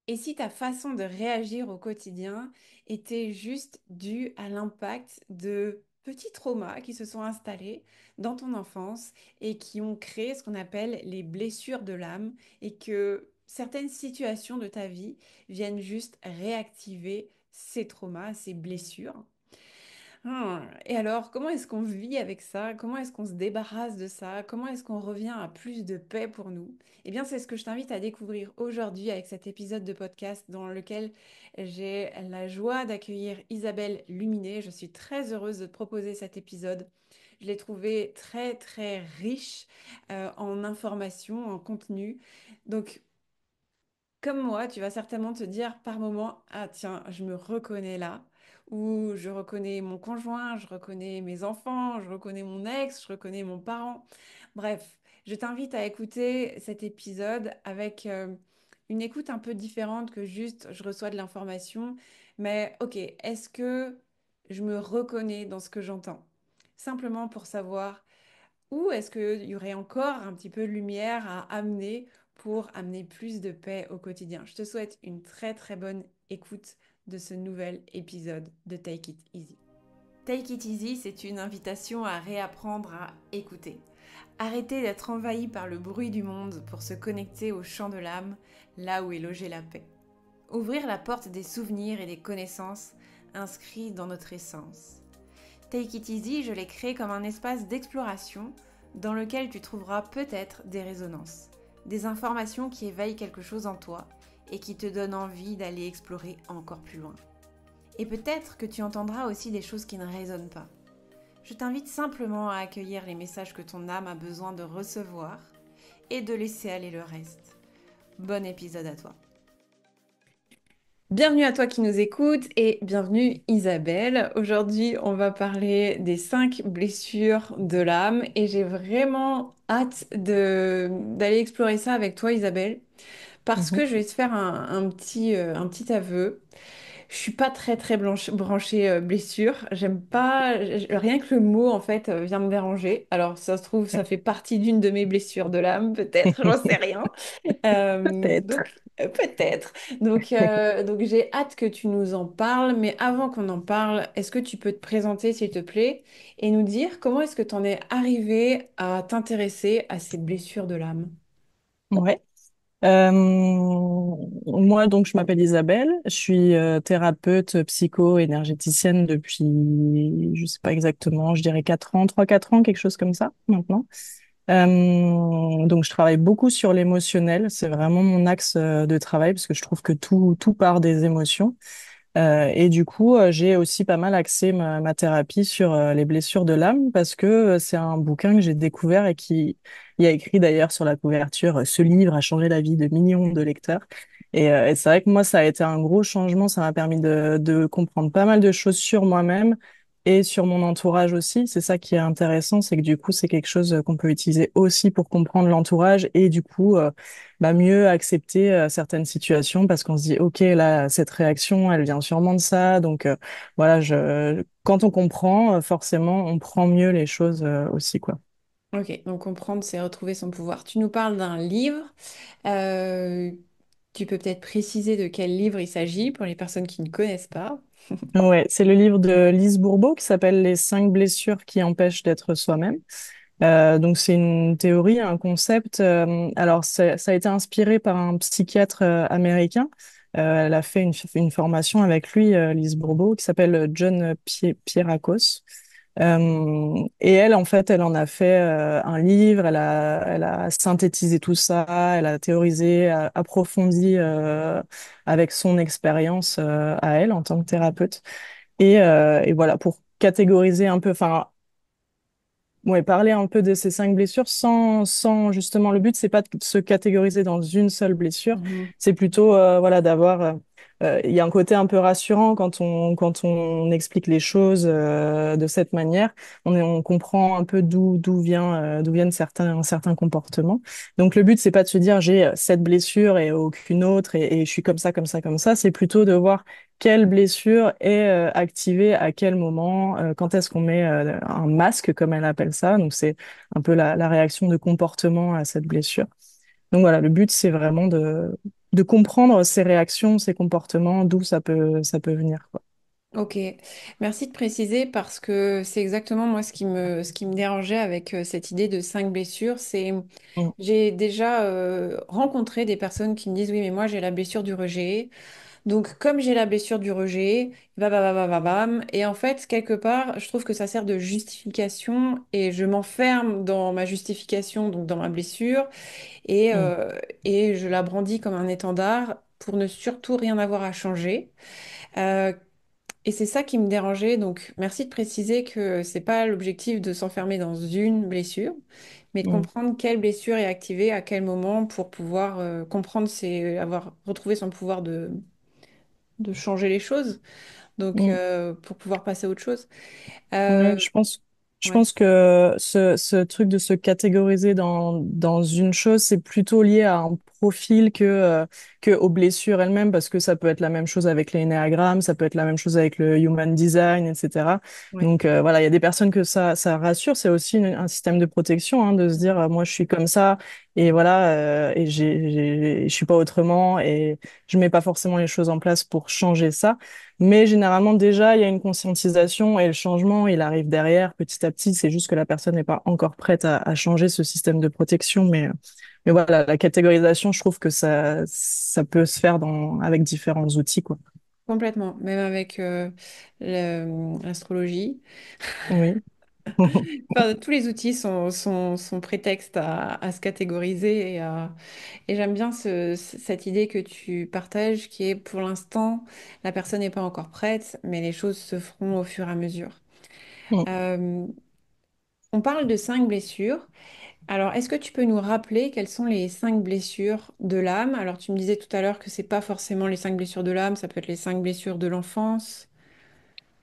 Et si ta façon de réagir au quotidien était juste due à l'impact de petits traumas qui se sont installés dans ton enfance et qui ont créé ce qu'on appelle les blessures de l'âme et que certaines situations de ta vie viennent juste réactiver ces traumas, ces blessures. Et alors, comment est-ce qu'on vit avec ça? Comment est-ce qu'on se débarrasse de ça? Comment est-ce qu'on revient à plus de paix pour nous? Eh bien, c'est ce que je t'invite à découvrir aujourd'hui avec cet épisode de podcast dans lequel j'ai la joie d'accueillir Isabelle Luminet. Je suis très heureuse de te proposer cet épisode. Je l'ai trouvé très, très riche en informations, en contenu. Donc, comme moi, tu vas certainement te dire par moment, ah tiens, je me reconnais là, ou je reconnais mon conjoint, je reconnais mes enfants, je reconnais mon ex, je reconnais mon parent. Bref, je t'invite à écouter cet épisode avec une écoute un peu différente que juste je reçois de l'information, mais ok, est-ce que je me reconnais dans ce que j'entends? Simplement pour savoir ou est-ce qu'il y aurait encore un petit peu de lumière à amener pour amener plus de paix au quotidien? Je te souhaite une très très bonne écoute de ce nouvel épisode de Take It Easy. Take It Easy, c'est une invitation à réapprendre à écouter. Arrêter d'être envahi par le bruit du monde pour se connecter au chant de l'âme, là où est logée la paix. Ouvrir la porte des souvenirs et des connaissances inscrits dans notre essence. Take It Easy, je l'ai créé comme un espace d'exploration dans lequel tu trouveras peut-être des résonances, des informations qui éveillent quelque chose en toi et qui te donnent envie d'aller explorer encore plus loin. Et peut-être que tu entendras aussi des choses qui ne résonnent pas. Je t'invite simplement à accueillir les messages que ton âme a besoin de recevoir et de laisser aller le reste. Bon épisode à toi. Bienvenue à toi qui nous écoutes et bienvenue Isabelle. Aujourd'hui, on va parler des 5 blessures de l'âme et j'ai vraiment hâte d'aller explorer ça avec toi Isabelle parce Mhm. que je vais te faire un petit aveu. Je suis pas très très branchée blessure. J'aime pas rien que le mot en fait vient me déranger. Alors ça se trouve ça fait partie d'une de mes blessures de l'âme peut-être, j'en sais rien. Peut-être. Peut-être. Donc j'ai hâte que tu nous en parles, mais avant qu'on en parle, est-ce que tu peux te présenter s'il te plaît et nous dire comment est-ce que tu en es arrivé à t'intéresser à ces blessures de l'âme? Ouais. Moi, donc, je m'appelle Isabelle. Je suis thérapeute psycho-énergéticienne depuis, je sais pas exactement, je dirais 4 ans, 3 4 ans, quelque chose comme ça, maintenant. Donc, je travaille beaucoup sur l'émotionnel. C'est vraiment mon axe de travail parce que je trouve que tout part des émotions. Et du coup, j'ai aussi pas mal axé ma thérapie sur les blessures de l'âme parce que c'est un bouquin que j'ai découvert et qui il y a écrit d'ailleurs sur la couverture, ce livre a changé la vie de millions de lecteurs. Et c'est vrai que moi, ça a été un gros changement. Ça m'a permis de comprendre pas mal de choses sur moi-même et sur mon entourage aussi. C'est ça qui est intéressant, c'est que du coup, c'est quelque chose qu'on peut utiliser aussi pour comprendre l'entourage et du coup, mieux accepter certaines situations parce qu'on se dit, OK, là, cette réaction, elle vient sûrement de ça. Donc, voilà, quand on comprend, forcément, on prend mieux les choses aussi, quoi. Ok, donc comprendre, c'est retrouver son pouvoir. Tu nous parles d'un livre. Euh, Tu peux peut-être préciser de quel livre il s'agit pour les personnes qui ne connaissent pas. Ouais, c'est le livre de Lise Bourbeau qui s'appelle Les 5 blessures qui empêchent d'être soi-même. Donc c'est une théorie, un concept. Alors ça a été inspiré par un psychiatre américain. Elle a fait une formation avec lui, Lise Bourbeau, qui s'appelle John Pierrakos. Et elle, en fait, elle en a fait un livre. Elle a synthétisé tout ça. Elle a théorisé, approfondi avec son expérience à elle en tant que thérapeute. Et voilà, pour catégoriser un peu, enfin, ouais, parler un peu de ces 5 blessures sans justement, le but, c'est pas de se catégoriser dans une seule blessure, Mhm. c'est plutôt, voilà, il y a un côté un peu rassurant quand on explique les choses, de cette manière. On comprend un peu d'où viennent certains comportements. Donc, le but, c'est pas de se dire, j'ai cette blessure et aucune autre et je suis comme ça, comme ça, comme ça. C'est plutôt de voir quelle blessure est activée à quel moment, quand est-ce qu'on met un masque, comme elle appelle ça. Donc, c'est un peu la réaction de comportement à cette blessure. Donc, voilà, le but, c'est vraiment de comprendre ses réactions, ses comportements, d'où ça peut venir, quoi. Ok, merci de préciser parce que c'est exactement moi ce qui me dérangeait avec cette idée de 5 blessures. C'est Mm, j'ai déjà rencontré des personnes qui me disent oui mais moi j'ai la blessure du rejet. Donc comme j'ai la blessure du rejet, bam. Et en fait quelque part je trouve que ça sert de justification et je m'enferme dans ma justification donc dans ma blessure et, mm, euh, et je la brandis comme un étendard pour ne surtout rien avoir à changer. Euh, et c'est ça qui me dérangeait. Donc, merci de préciser que c'est pas l'objectif de s'enfermer dans une blessure, mais de mm, comprendre quelle blessure est activée à quel moment pour pouvoir comprendre avoir retrouvé son pouvoir de changer les choses. Donc, mm. pour pouvoir passer à autre chose. Ouais, Euh, je ouais, pense que ce truc de se catégoriser dans une chose, c'est plutôt lié à un profil que aux blessures elles-mêmes, parce que ça peut être la même chose avec les énéagrammes, ça peut être la même chose avec le human design, etc. ouais. Donc voilà, il y a des personnes que ça rassure, c'est aussi un système de protection, hein, de se dire, moi je suis comme ça, et voilà, et je suis pas autrement, et je mets pas forcément les choses en place pour changer ça. Mais généralement, déjà, il y a une conscientisation et le changement, il arrive derrière petit à petit. C'est juste que la personne n'est pas encore prête à changer ce système de protection. Mais voilà, la catégorisation, je trouve que ça peut se faire avec différents outils, quoi. Complètement. Même avec l'astrologie. Oui. Enfin, tous les outils sont prétexte à se catégoriser et j'aime bien cette idée que tu partages qui est pour l'instant, la personne n'est pas encore prête, mais les choses se feront au fur et à mesure. Mm. Euh, on parle de 5 blessures. Alors, est-ce que tu peux nous rappeler quelles sont les 5 blessures de l'âme? Alors, tu me disais tout à l'heure que c'est pas forcément les 5 blessures de l'âme, ça peut être les 5 blessures de l'enfance.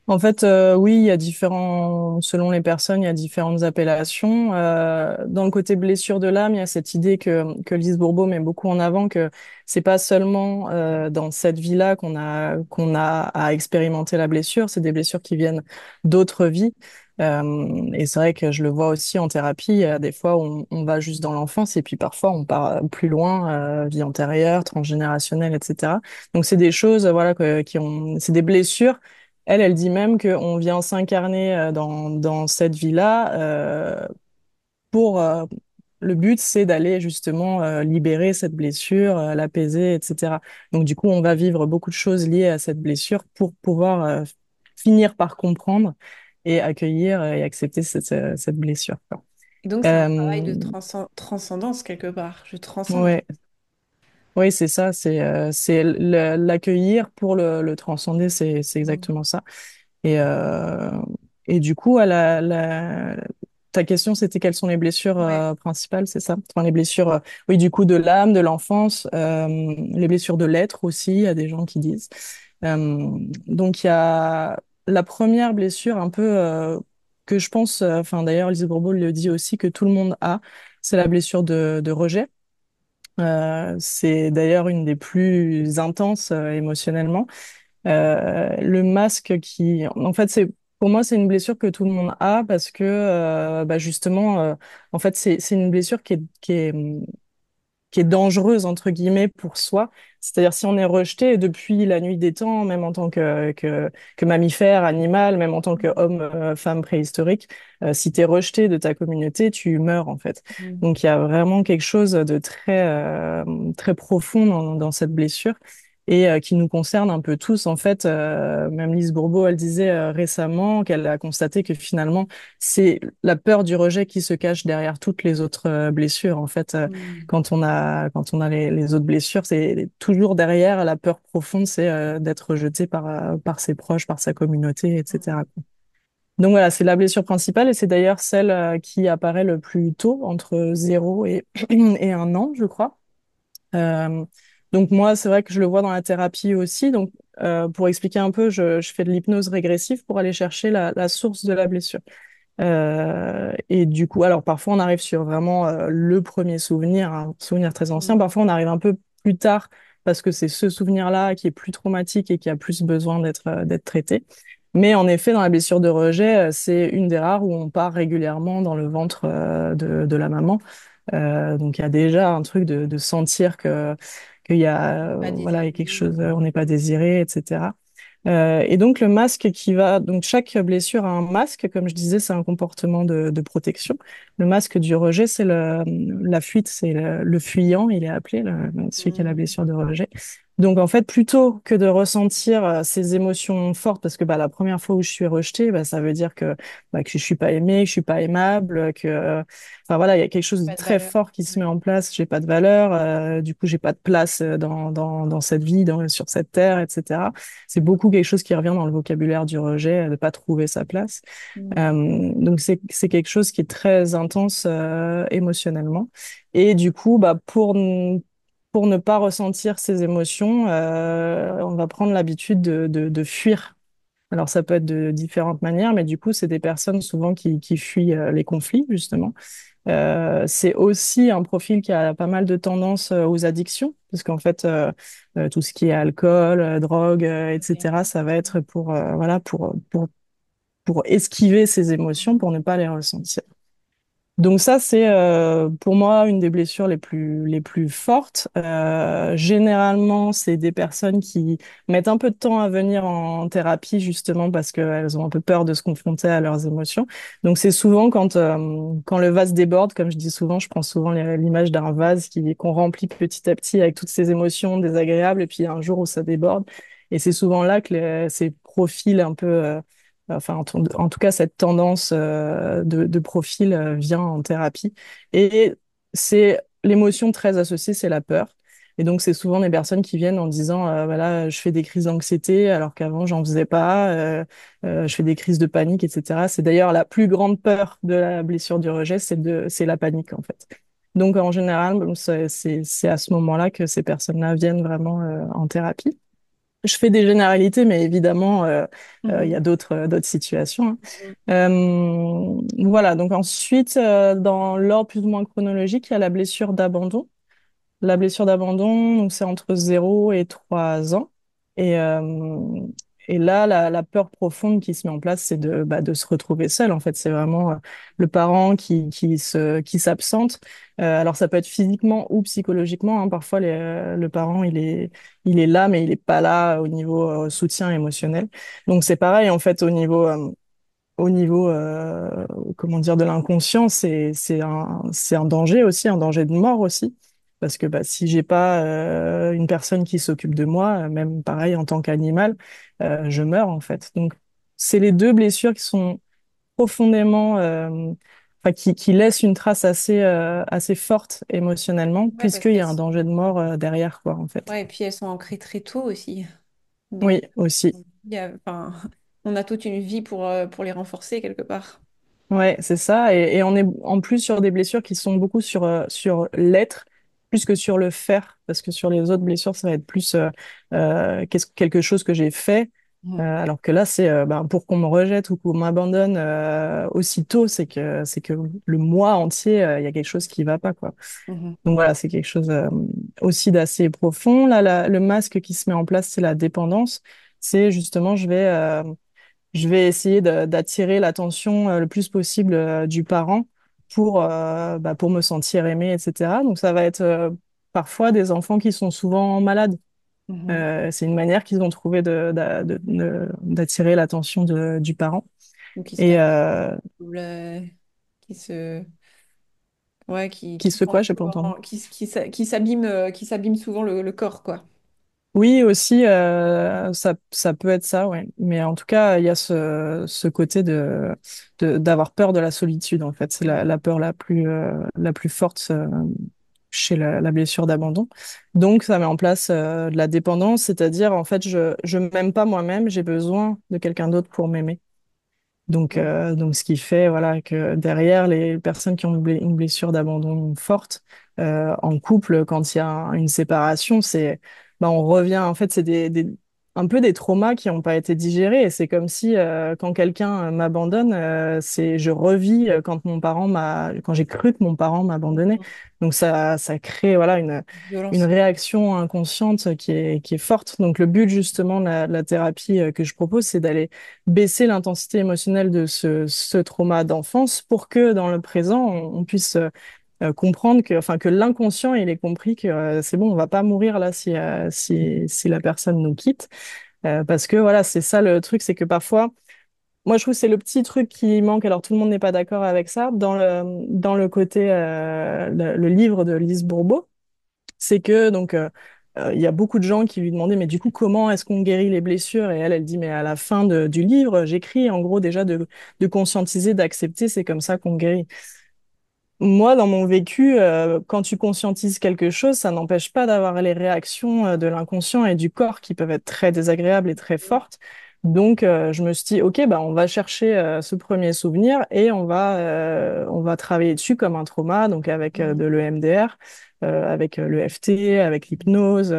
En fait, oui, il y a différents, selon les personnes, il y a différentes appellations. Dans le côté blessure de l'âme, il y a cette idée que Lise Bourbeau met beaucoup en avant que c'est pas seulement dans cette vie-là qu'on a à expérimenter la blessure, c'est des blessures qui viennent d'autres vies. Et c'est vrai que je le vois aussi en thérapie. Il y a des fois où on va juste dans l'enfance et puis parfois on part plus loin, vie antérieure, transgénérationnelle, etc. Donc c'est des choses, voilà, c'est des blessures. Elle dit même qu'on vient s'incarner dans cette vie-là pour le but, c'est d'aller justement libérer cette blessure, l'apaiser, etc. Donc du coup, on va vivre beaucoup de choses liées à cette blessure pour pouvoir finir par comprendre et accueillir et accepter cette blessure, quoi. Et donc, c'est un travail de Euh, transcendance quelque part. Je transcende. ouais, oui, c'est ça, c'est l'accueillir pour le transcender, c'est Mm. exactement ça. Et, et du coup, ta question, c'était quelles sont les blessures Ouais. principales, c'est ça? Enfin, les blessures, oui, du coup, de l'âme, de l'enfance, les blessures de l'être aussi, il y a des gens qui disent. Donc, il y a la première blessure un peu que je pense, enfin, d'ailleurs, Lise Bourbeau le dit aussi, que tout le monde a, c'est la blessure de rejet. C'est d'ailleurs une des plus intenses émotionnellement. Le masque en fait, pour moi, c'est une blessure que tout le monde a parce que, bah justement, en fait, c'est une blessure qui est dangereuse, entre guillemets, pour soi. C'est-à-dire, si on est rejeté depuis la nuit des temps, même en tant que mammifère, animal, même en tant qu'homme, femme préhistorique, si tu es rejeté de ta communauté, tu meurs, en fait. Mm. Donc, il y a vraiment quelque chose de très profond dans cette blessure et qui nous concerne un peu tous, en fait. Même Lise Bourbeau, elle disait récemment qu'elle a constaté que finalement, c'est la peur du rejet qui se cache derrière toutes les autres blessures, en fait. Mm. Quand on a les autres blessures, c'est toujours derrière la peur profonde, c'est d'être rejeté par ses proches, par sa communauté, etc. Donc voilà, c'est la blessure principale et c'est d'ailleurs celle qui apparaît le plus tôt, entre 0 et 1 an, je crois. Euh, donc moi, c'est vrai que je le vois dans la thérapie aussi. Donc pour expliquer un peu, je fais de l'hypnose régressive pour aller chercher la source de la blessure. Et du coup, alors parfois on arrive sur vraiment le premier souvenir, un souvenir très ancien. Mm. Parfois on arrive un peu plus tard parce que c'est ce souvenir-là qui est plus traumatique et qui a plus besoin d'être traité. Mais en effet, dans la blessure de rejet, c'est une des rares où on part régulièrement dans le ventre de la maman. Donc il y a déjà un truc de sentir qu'il y a, Pas voilà, il y désiré. a quelque chose, on n'est pas désiré, etc. Et donc le masque qui va, donc chaque blessure a un masque, comme je disais, c'est un comportement de protection. Le masque du rejet, c'est la fuite, c'est le fuyant, il est appelé, celui qui a la Mhm. blessure de rejet. Donc en fait, plutôt que de ressentir ces émotions fortes, parce que bah, la première fois où je suis rejetée, bah, ça veut dire que je suis pas aimée, que je suis pas aimable, enfin voilà, il y a quelque chose de Pas de très valeur. fort qui se met Ouais. en place. J'ai pas de valeur, du coup j'ai pas de place dans cette vie, sur cette terre, etc. C'est beaucoup quelque chose qui revient dans le vocabulaire du rejet, de pas trouver sa place. Mhm. Donc c'est quelque chose qui est très intense émotionnellement. Et du coup, bah pour ne pas ressentir ces émotions, on va prendre l'habitude de fuir. Alors ça peut être de différentes manières, mais du coup, c'est des personnes souvent qui fuient les conflits, justement. C'est aussi un profil qui a pas mal de tendance aux addictions, parce qu'en fait, tout ce qui est alcool, drogue, Ok. etc., ça va être voilà, pour esquiver ces émotions, pour ne pas les ressentir. Donc ça, c'est pour moi une des blessures les plus fortes. Généralement, c'est des personnes qui mettent un peu de temps à venir en thérapie justement parce qu'elles ont un peu peur de se confronter à leurs émotions. Donc c'est souvent quand le vase déborde, comme je dis souvent, je prends souvent l'image d'un vase qu'on remplit petit à petit avec toutes ces émotions désagréables et puis il y a un jour où ça déborde. Et c'est souvent là que ces profils un peu enfin, en tout cas, cette tendance de profil vient en thérapie. Et c'est l'émotion très associée, c'est la peur. Et donc, c'est souvent des personnes qui viennent en disant, voilà, je fais des crises d'anxiété alors qu'avant, j'en faisais pas. Je fais des crises de panique, etc. C'est d'ailleurs la plus grande peur de la blessure du rejet, c'est la panique, en fait. Donc, en général, bon, c'est à ce moment-là que ces personnes-là viennent vraiment en thérapie. Je fais des généralités, mais évidemment, il y a Mhm. d'autres situations, Mhm. hein. Voilà, donc ensuite, dans l'ordre plus ou moins chronologique, il y a la blessure d'abandon. La blessure d'abandon, donc c'est entre 0 et 3 ans. Et, euh, et là, la peur profonde qui se met en place, c'est de se retrouver seul. En fait, c'est vraiment le parent qui s'absente. Alors, ça peut être physiquement ou psychologiquement, hein. Parfois, le parent, il est là, mais il n'est pas là au niveau soutien émotionnel. Donc, c'est pareil, en fait, au niveau comment dire de l'inconscient c'est un danger aussi, un danger de mort aussi, parce que bah, si j'ai pas une personne qui s'occupe de moi, même pareil en tant qu'animal, je meurs en fait. Donc c'est les deux blessures qui sont profondément enfin qui laissent une trace assez forte émotionnellement, Ouais, parce puisqu'il y qu'elles a un danger de sont... mort derrière quoi en fait. Ouais, et puis elles sont ancrées très tôt aussi. Donc, Oui, aussi. enfin, on a toute une vie pour les renforcer quelque part. Ouais, c'est ça. Et on est en plus sur des blessures qui sont beaucoup sur l'être plus que sur le faire. Parce que sur les autres blessures, ça va être plus quelque chose que j'ai fait. Mhm. Alors que là, c'est ben, pour qu'on me rejette ou qu'on m'abandonne aussitôt, c'est que le moi entier, il y a quelque chose qui va pas, quoi. Mhm. Donc voilà, c'est quelque chose aussi d'assez profond. Là, le masque qui se met en place, c'est la dépendance. C'est justement, je vais essayer d'attirer l'attention le plus possible du parent pour me sentir aimé, etc. Donc ça va être parfois des enfants qui sont souvent malades. Mhm. C'est une manière qu'ils ont trouvé d'attirer l'attention du parent. Donc, qui se Et mettent qui se, ouais, qui qui se sont quoi, j'ai pas entendu. qui s'abîment souvent le corps, quoi. Oui, aussi, ça peut être ça, ouais. Mais en tout cas, il y a ce côté d'avoir peur de la solitude, en fait. C'est la peur la plus forte chez la blessure d'abandon. Donc, ça met en place de la dépendance, c'est-à-dire, en fait, je m'aime pas moi-même, j'ai besoin de quelqu'un d'autre pour m'aimer. Donc, ce qui fait voilà, que derrière les personnes qui ont une blessure d'abandon forte, en couple, quand il y a une séparation, on revient, en fait, c'est un peu des traumas qui n'ont pas été digérés. Et c'est comme si quand quelqu'un m'abandonne, je revis quand j'ai cru que mon parent m'abandonnait. Donc, ça crée voilà, une Violence. réaction inconsciente qui est forte. Donc, le but, justement, de la thérapie que je propose, c'est d'aller baisser l'intensité émotionnelle de ce trauma d'enfance pour que dans le présent, on puisse comprendre que, enfin, que l'inconscient, il ait compris que c'est bon, on va pas mourir là si la personne nous quitte. Parce que voilà, c'est ça le truc, c'est que parfois, moi je trouve que c'est le petit truc qui manque, alors tout le monde n'est pas d'accord avec ça, dans le côté, le livre de Lise Bourbeau, c'est que donc il y a beaucoup de gens qui lui demandaient mais du coup comment est-ce qu'on guérit les blessures et elle dit mais à la fin du livre j'écris en gros déjà de conscientiser, d'accepter, c'est comme ça qu'on guérit. Moi, dans mon vécu, quand tu conscientises quelque chose, ça n'empêche pas d'avoir les réactions de l'inconscient et du corps qui peuvent être très désagréables et très fortes. Donc, je me suis dit, OK, bah, on va chercher ce premier souvenir et on va travailler dessus comme un trauma, donc avec Mhm. de l'EMDR, avec le FT, avec l'hypnose,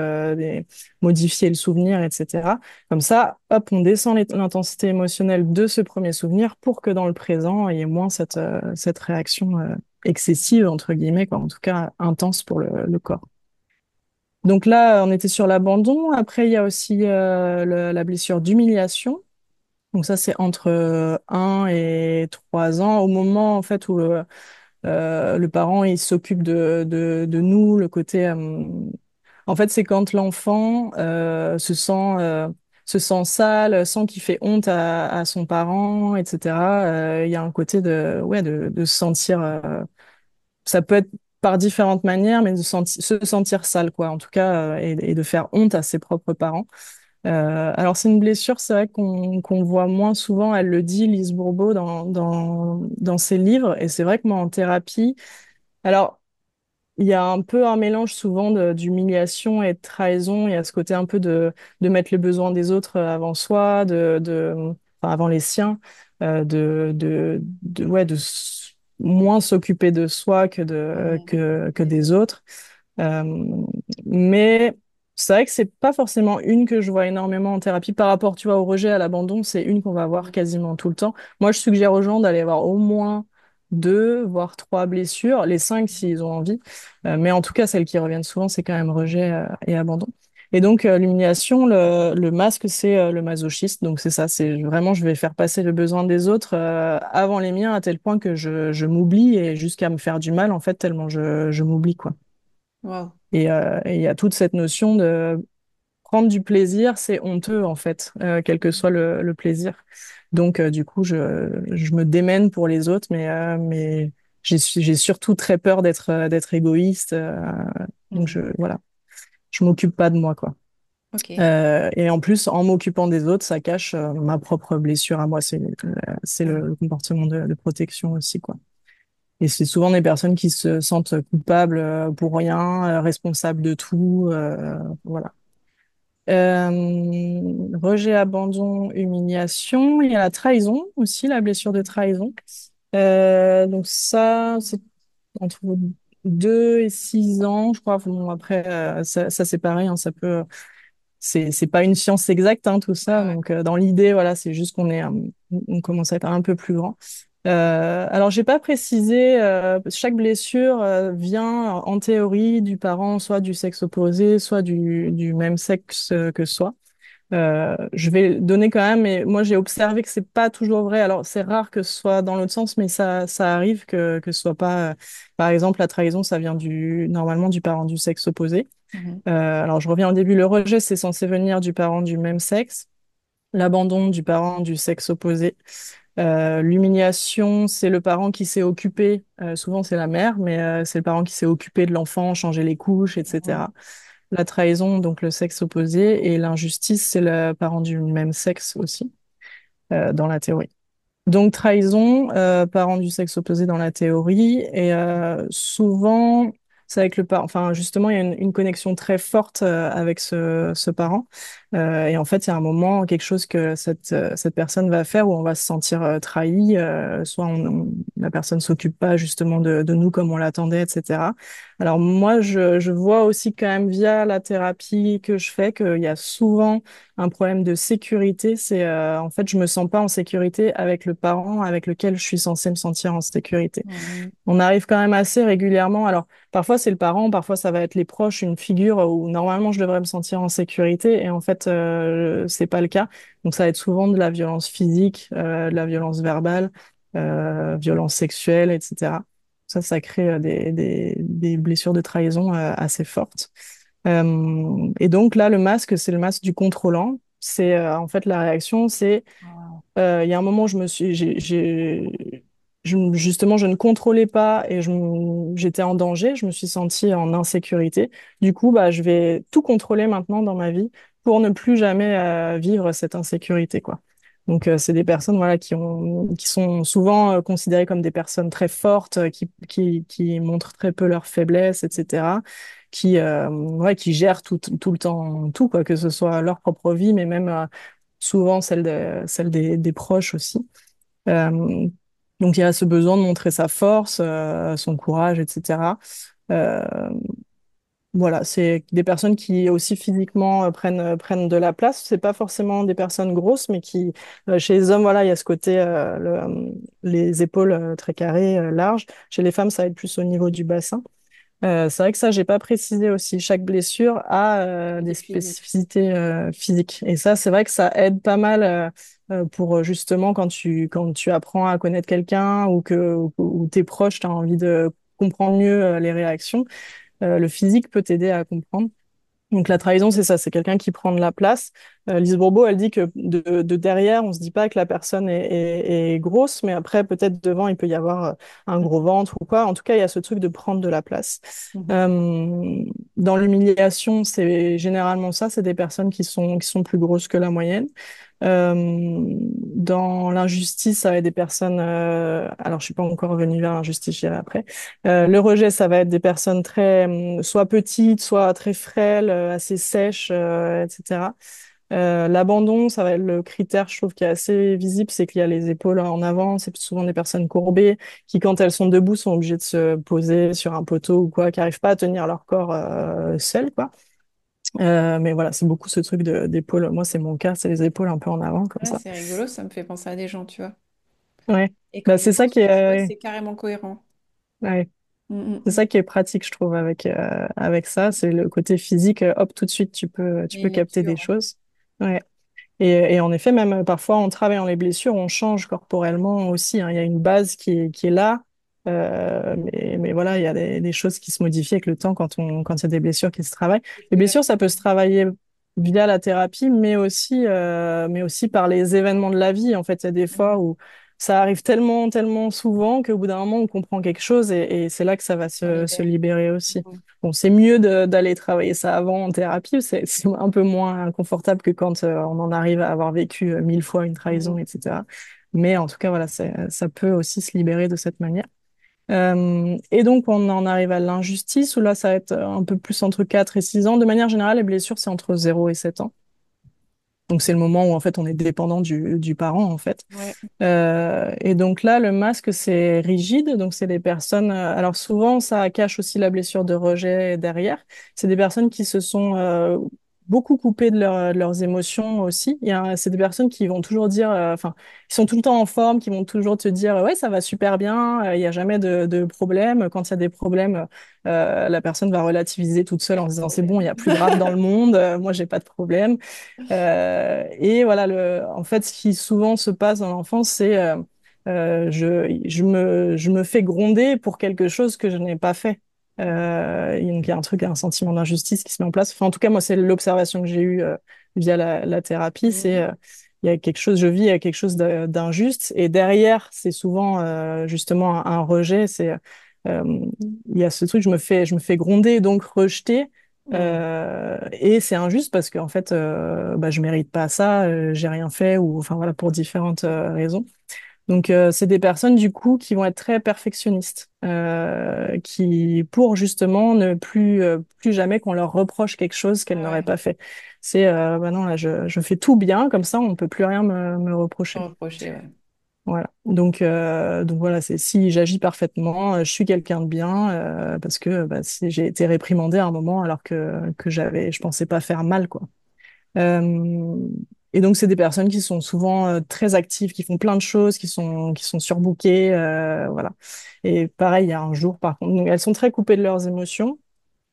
modifier le souvenir, etc. Comme ça, hop, on descend l'intensité émotionnelle de ce premier souvenir pour que dans le présent, il y ait moins cette réaction excessive, entre guillemets, quoi, en tout cas intense pour le corps. Donc là, on était sur l'abandon. Après, il y a aussi la blessure d'humiliation. Donc ça, c'est entre 1 et 3 ans, au moment en fait où le parent il s'occupe de nous, le côté en fait, c'est quand l'enfant se sent sale, sent qu'il fait honte à son parent, etc. Il y a un côté de se sentir. Ça peut être par différentes manières, mais se sentir sale, quoi, en tout cas, et de faire honte à ses propres parents. Alors, c'est une blessure, c'est vrai qu'on voit moins souvent, elle le dit, Lise Bourbeau, dans ses livres, et c'est vrai que moi, en thérapie, alors, il y a un peu un mélange souvent d'humiliation et de trahison. Il y a ce côté un peu de mettre les besoins des autres avant soi, enfin, avant les siens, ouais, moins s'occuper de soi que des autres. Euh, mais c'est vrai que c'est pas forcément une que je vois énormément en thérapie par rapport, tu vois, au rejet, à l'abandon. C'est une qu'on va voir quasiment tout le temps. Moi, je suggère aux gens d'aller voir au moins 2, voire 3 blessures, les 5 s'ils ont envie. Mais en tout cas, celles qui reviennent souvent, c'est quand même rejet, et abandon. Et donc, l'humiliation, le masque, c'est le masochiste. Donc, c'est ça, c'est vraiment, je vais faire passer le besoin des autres avant les miens à tel point que je m'oublie et jusqu'à me faire du mal, en fait, tellement je m'oublie, quoi. Wow. Et il y a toute cette notion de prendre du plaisir, c'est honteux en fait, quel que soit le plaisir. Donc du coup, je me démène pour les autres, mais j'ai surtout très peur d'être égoïste. Donc Mhm. voilà, je m'occupe pas de moi quoi. Ok. Et en plus, en m'occupant des autres, ça cache ma propre blessure à moi. C'est Ouais. le comportement de protection aussi quoi. Et c'est souvent des personnes qui se sentent coupables pour rien, responsables de tout. Voilà. Rejet, abandon, humiliation. Il y a la trahison aussi, la blessure de trahison. Donc ça, c'est entre 2 et 6 ans, je crois. Bon, après, ça c'est pareil, hein, ça peut. C'est pas une science exacte, hein, tout ça. Ouais, Donc, dans l'idée, voilà, c'est juste on commence à être un peu plus grand. Alors, j'ai pas précisé, chaque blessure vient en théorie du parent, soit du sexe opposé, soit du même sexe que soi. Je vais le donner quand même, mais moi j'ai observé que c'est pas toujours vrai. Alors c'est rare que ce soit dans l'autre sens, mais ça arrive que ce soit pas. Par exemple, la trahison, ça vient normalement du parent du sexe opposé. mhm. Alors je reviens au début, le rejet, c'est censé venir du parent du même sexe. L'abandon du parent du sexe opposé. L'humiliation, c'est le parent qui s'est occupé, souvent c'est la mère, mais c'est le parent qui s'est occupé de l'enfant, changer les couches, Mhm. etc. La trahison, donc le sexe opposé, et l'injustice, c'est le parent du même sexe aussi, dans la théorie. Donc trahison, parent du sexe opposé dans la théorie, et souvent, c'est avec le parent. Enfin, justement, il y a une connexion très forte avec ce parent. Et en fait, il y a un moment, quelque chose que cette personne va faire où on va se sentir trahi, soit la personne s'occupe pas justement de nous comme on l'attendait, etc. Alors moi, je vois aussi quand même via la thérapie que je fais qu'il y a souvent un problème de sécurité. C'est en fait, je me sens pas en sécurité avec le parent avec lequel je suis censée me sentir en sécurité. Mhm. On arrive quand même assez régulièrement. Alors, parfois c'est le parent, parfois ça va être les proches, une figure où normalement je devrais me sentir en sécurité et en fait c'est pas le cas. Donc ça va être souvent de la violence physique, de la violence verbale, violence sexuelle, etc. Ça crée des blessures de trahison assez fortes. Et donc là, le masque, c'est le masque du contrôlant. C'est en fait la réaction, c'est il y a un moment où justement, je ne contrôlais pas et j'étais en danger, je me suis sentie en insécurité. Du coup, bah, je vais tout contrôler maintenant dans ma vie pour ne plus jamais vivre cette insécurité, quoi. Donc, c'est des personnes, voilà, qui sont souvent considérées comme des personnes très fortes, qui montrent très peu leurs faiblesses, etc. Ouais, qui gèrent tout le temps tout, quoi, que ce soit leur propre vie, mais même souvent celle des proches aussi. Euh, donc il y a ce besoin de montrer sa force, son courage, etc. Euh, voilà, c'est des personnes qui aussi physiquement prennent de la place. C'est pas forcément des personnes grosses, mais qui chez les hommes, voilà, il y a ce côté les épaules très carrées, larges. Chez les femmes, ça va être plus au niveau du bassin. C'est vrai que ça, j'ai pas précisé aussi. Chaque blessure a des Côté physique. spécificités physiques. Et ça, c'est vrai que ça aide pas mal pour justement quand tu apprends à connaître quelqu'un ou tes proches, tu as envie de comprendre mieux les réactions. Le physique peut t'aider à comprendre. Donc la trahison, c'est ça, c'est quelqu'un qui prend de la place. Lise Bourbeau, elle dit que de derrière, on se dit pas que la personne est grosse, mais après, peut-être devant, il peut y avoir un gros ventre ou quoi. En tout cas, il y a ce truc de prendre de la place. Mhm. Euh, Dans l'humiliation, c'est généralement ça, c'est des personnes qui sont plus grosses que la moyenne. Dans l'injustice, ça va être des personnes. Alors, je suis pas encore revenue vers l'injustice, je dirai après. Le rejet, ça va être des personnes très, soit petites, soit très frêles, assez sèches, etc. L'abandon, ça va être le critère, je trouve, qui est assez visible, c'est qu'il y a les épaules en avant. C'est souvent des personnes courbées qui, quand elles sont debout, sont obligées de se poser sur un poteau ou quoi, qui n'arrivent pas à tenir leur corps seules, quoi. Mais voilà, c'est beaucoup ce truc d'épaule. Moi, c'est mon cas, c'est les épaules un peu en avant, comme Ah, ça. c'est rigolo, ça me fait penser à des gens, tu vois. Ouais. Et quand Bah, j'y c'est ça pense, qui est, tu vois, c'est carrément cohérent. ouais. Mm, mm, C'est mm. ça qui est pratique, je trouve, avec ça. C'est le côté physique. Hop, tout de suite, tu Les peux capter des lectures. choses. Ouais. Et en effet, même parfois, en travaillant les blessures, on change corporellement aussi, hein. Il y a une base qui est là. Mais voilà, il y a des choses qui se modifient avec le temps quand il y a des blessures qui se travaillent. C'est ce Les que j'allais blessures, ça peut dire. se travailler via la thérapie, mais aussi par les événements de la vie. En fait, il y a des fois Mhm. où ça arrive tellement souvent qu'au bout d'un moment, on comprend quelque chose et c'est là que ça va Ça se libère. libérer aussi. Mhm. Bon, c'est mieux d'aller travailler ça avant en thérapie, c'est un peu moins confortable que quand on en arrive à avoir vécu 1000 fois une trahison, Mhm. etc. Mais en tout cas, voilà, ça peut aussi se libérer de cette manière. Et donc, on en arrive à l'injustice, où là, ça va être un peu plus entre 4 et 6 ans. De manière générale, les blessures, c'est entre 0 et 7 ans. Donc, c'est le moment où, en fait, on est dépendant du parent, en fait. Ouais. Et donc là, le masque, c'est rigide. Donc, c'est des personnes. Alors, souvent, ça cache aussi la blessure de rejet derrière. C'est des personnes qui se sont beaucoup coupées de leurs émotions aussi. C'est des personnes qui vont toujours dire, enfin, qui sont tout le temps en forme, qui vont toujours te dire, ouais, ça va super bien, il n'y a jamais de problème. Quand il y a des problèmes, la personne va relativiser toute seule Pas en de se disant, c'est bon, il y problème. a plus grave dans le monde, moi, j'ai pas de problème. Et voilà, en fait, ce qui souvent se passe dans l'enfance, c'est je me fais gronder pour quelque chose que je n'ai pas fait. Et donc, il y a un truc, un sentiment d'injustice qui se met en place. Enfin, en tout cas, moi, c'est l'observation que j'ai eue via la thérapie. Mhm. Il y a quelque chose, je vis quelque chose d'injuste. Et derrière, c'est souvent justement un rejet. Euh, il y a ce truc, je me fais gronder, donc rejeter. Mhm. Et c'est injuste parce qu'en fait, bah, je mérite pas ça, j'ai rien fait, ou enfin voilà, pour différentes raisons. Donc, c'est des personnes du coup qui vont être très perfectionnistes, qui pour justement ne plus jamais qu'on leur reproche quelque chose qu'elles Ah n'auraient ouais. pas fait. C'est bah non, là, je fais tout bien, comme ça, on ne peut plus rien me reprocher. Reprocher, ouais. Voilà. Donc voilà, c'est si j'agis parfaitement, je suis quelqu'un de bien, parce que bah, si j'ai été réprimandée à un moment alors que je pensais pas faire mal, quoi. Euh, et donc c'est des personnes qui sont souvent très actives, qui font plein de choses, qui sont surbookées, voilà. Et pareil, il y a un jour par contre, donc, elles sont très coupées de leurs émotions.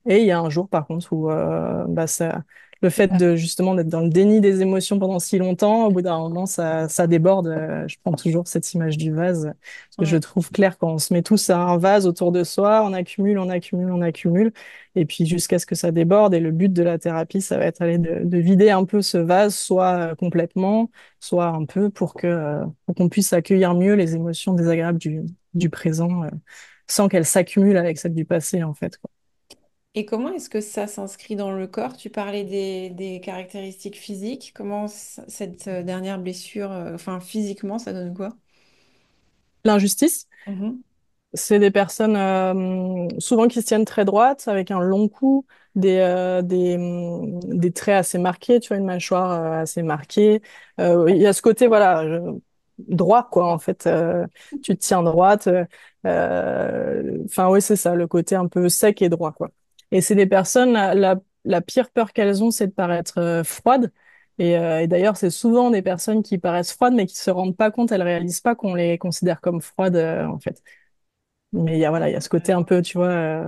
Et il y a un jour, par contre, où bah, ça, le fait de justement d'être dans le déni des émotions pendant si longtemps, au bout d'un moment, ça déborde. Je prends toujours cette image du vase, parce que je Ouais. trouve clair quand on se met tous à un vase autour de soi, on accumule, on accumule, on accumule, et puis jusqu'à ce que ça déborde. Et le but de la thérapie, ça va être aller de vider un peu ce vase, soit complètement, soit un peu pour qu'on puisse accueillir mieux les émotions désagréables du présent, sans qu'elles s'accumulent avec celles du passé, en fait, quoi. Et comment est-ce que ça s'inscrit dans le corps? Tu parlais des caractéristiques physiques. Comment cette dernière blessure, enfin physiquement, ça donne quoi? L'injustice. Mhm. C'est des personnes souvent qui se tiennent très droites, avec un long cou, des traits assez marqués, tu vois, une mâchoire assez marquée. Il y a ce côté, voilà, droit, quoi, en fait. Tu te tiens droite. Enfin, oui, c'est ça, le côté un peu sec et droit, quoi. Et c'est des personnes, la pire peur qu'elles ont, c'est de paraître froides. Et d'ailleurs, c'est souvent des personnes qui paraissent froides, mais qui se rendent pas compte, elles réalisent pas qu'on les considère comme froides, en fait. Mais il y a, voilà, il y a ce côté un peu, tu vois,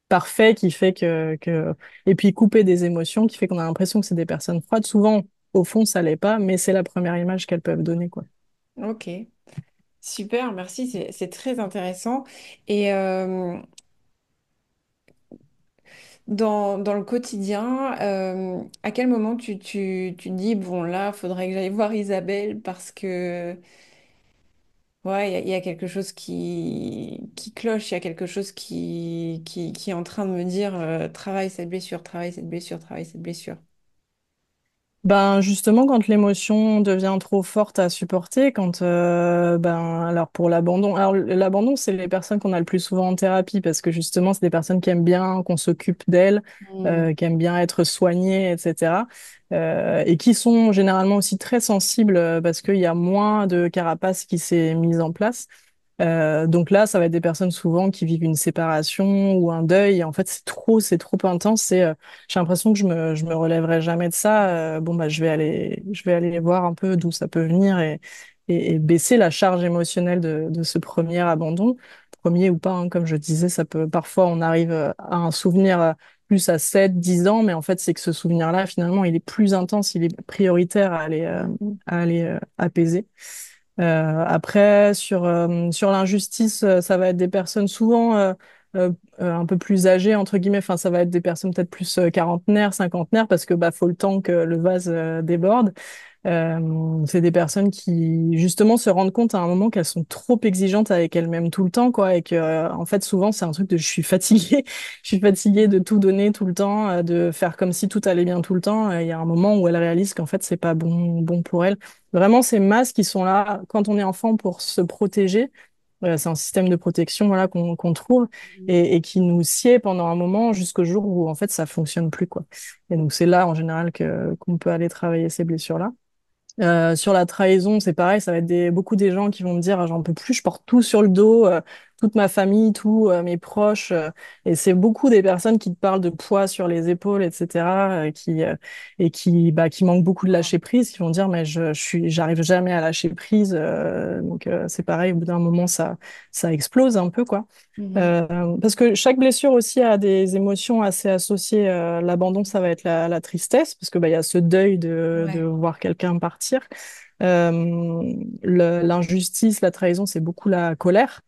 parfait qui fait et puis couper des émotions qui fait qu'on a l'impression que c'est des personnes froides. Souvent, au fond, ça l'est pas, mais c'est la première image qu'elles peuvent donner, quoi. Ok, super, merci, c'est très intéressant. Et dans le quotidien, à quel moment tu te dis, bon là, faudrait que j'aille voir Isabelle parce que ouais, il y a quelque chose qui cloche, il y a quelque chose qui est en train de me dire, travaille cette blessure, travaille cette blessure, travaille cette blessure. Ben justement, quand l'émotion devient trop forte à supporter, quand ben alors pour l'abandon, alors l'abandon c'est les personnes qu'on a le plus souvent en thérapie parce que justement c'est des personnes qui aiment bien qu'on s'occupe d'elles, Hmm. qui aiment bien être soignées, etc. Et qui sont généralement aussi très sensibles parce qu'il y a moins de carapace qui s'est mise en place. Donc là, ça va être des personnes souvent qui vivent une séparation ou un deuil. Et en fait, c'est trop intense. J'ai l'impression que je me relèverai jamais de ça. Bon, bah, je vais aller voir un peu d'où ça peut venir et baisser la charge émotionnelle de ce premier abandon. Premier ou pas, hein, comme je disais, ça peut, parfois on arrive à un souvenir plus à 7 10 ans, mais en fait, c'est que ce souvenir-là, finalement, il est plus intense, il est prioritaire à aller apaiser. Après, sur l'injustice, ça va être des personnes souvent un peu plus âgées, entre guillemets. Enfin, ça va être des personnes peut-être plus quarantenaires, cinquantenaires, parce que bah, faut le temps que le vase déborde. C'est des personnes qui, justement, se rendent compte à un moment qu'elles sont trop exigeantes avec elles-mêmes tout le temps, quoi, et que, en fait, souvent, c'est un truc de je suis fatiguée, je suis fatiguée de tout donner tout le temps, de faire comme si tout allait bien tout le temps. Il y a un moment où elles réalisent qu'en fait, c'est pas bon pour elles. Vraiment, ces masques qui sont là quand on est enfant pour se protéger. C'est un système de protection, voilà, qu'on trouve et qui nous sied pendant un moment jusqu'au jour où, en fait, ça fonctionne plus, quoi. Et donc, c'est là, en général, qu'on peut aller travailler ces blessures-là. Sur la trahison, c'est pareil, ça va être beaucoup des gens qui vont me dire, ah, j'en peux plus, je porte tout sur le dos, toute ma famille, tous mes proches, et c'est beaucoup des personnes qui te parlent de poids sur les épaules, etc., qui manquent beaucoup de lâcher prise, qui vont dire, mais j'arrive jamais à lâcher prise, donc c'est pareil, au bout d'un moment, ça explose un peu, quoi. Mhm. Parce que chaque blessure aussi a des émotions assez associées. L'abandon, ça va être la tristesse, parce que bah, il y a ce deuil de Ouais. voir quelqu'un partir. L'injustice, la trahison, c'est beaucoup la colère.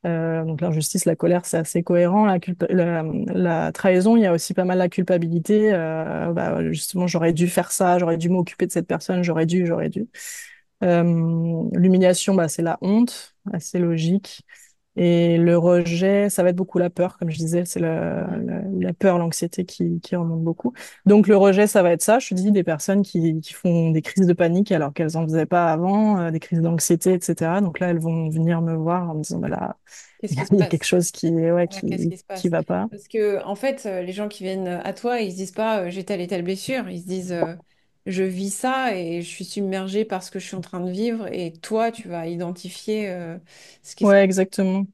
Donc l'injustice, la colère, c'est assez cohérent. La trahison, il y a aussi pas mal la culpabilité. Bah, justement, j'aurais dû faire ça, j'aurais dû m'occuper de cette personne, j'aurais dû. L'humiliation, bah, c'est la honte, assez logique. Et le rejet, ça va être beaucoup la peur, comme je disais, c'est la peur, l'anxiété qui remonte beaucoup. Donc le rejet, ça va être ça, je te dis, des personnes qui font des crises de panique alors qu'elles en faisaient pas avant, des crises d'anxiété, etc. Donc là, elles vont venir me voir en me disant, bah là, Qu'est-ce qui se il y a quelque passe? chose Ouais, qu'est-ce qui se qui passe? va pas. Parce que, en fait, les gens qui viennent à toi, ils se disent pas j'ai telle et telle blessure. Ils se disent je vis ça et je suis submergée par ce que je suis en train de vivre. Et toi, tu vas identifier ce qui se Ouais, passe. exactement.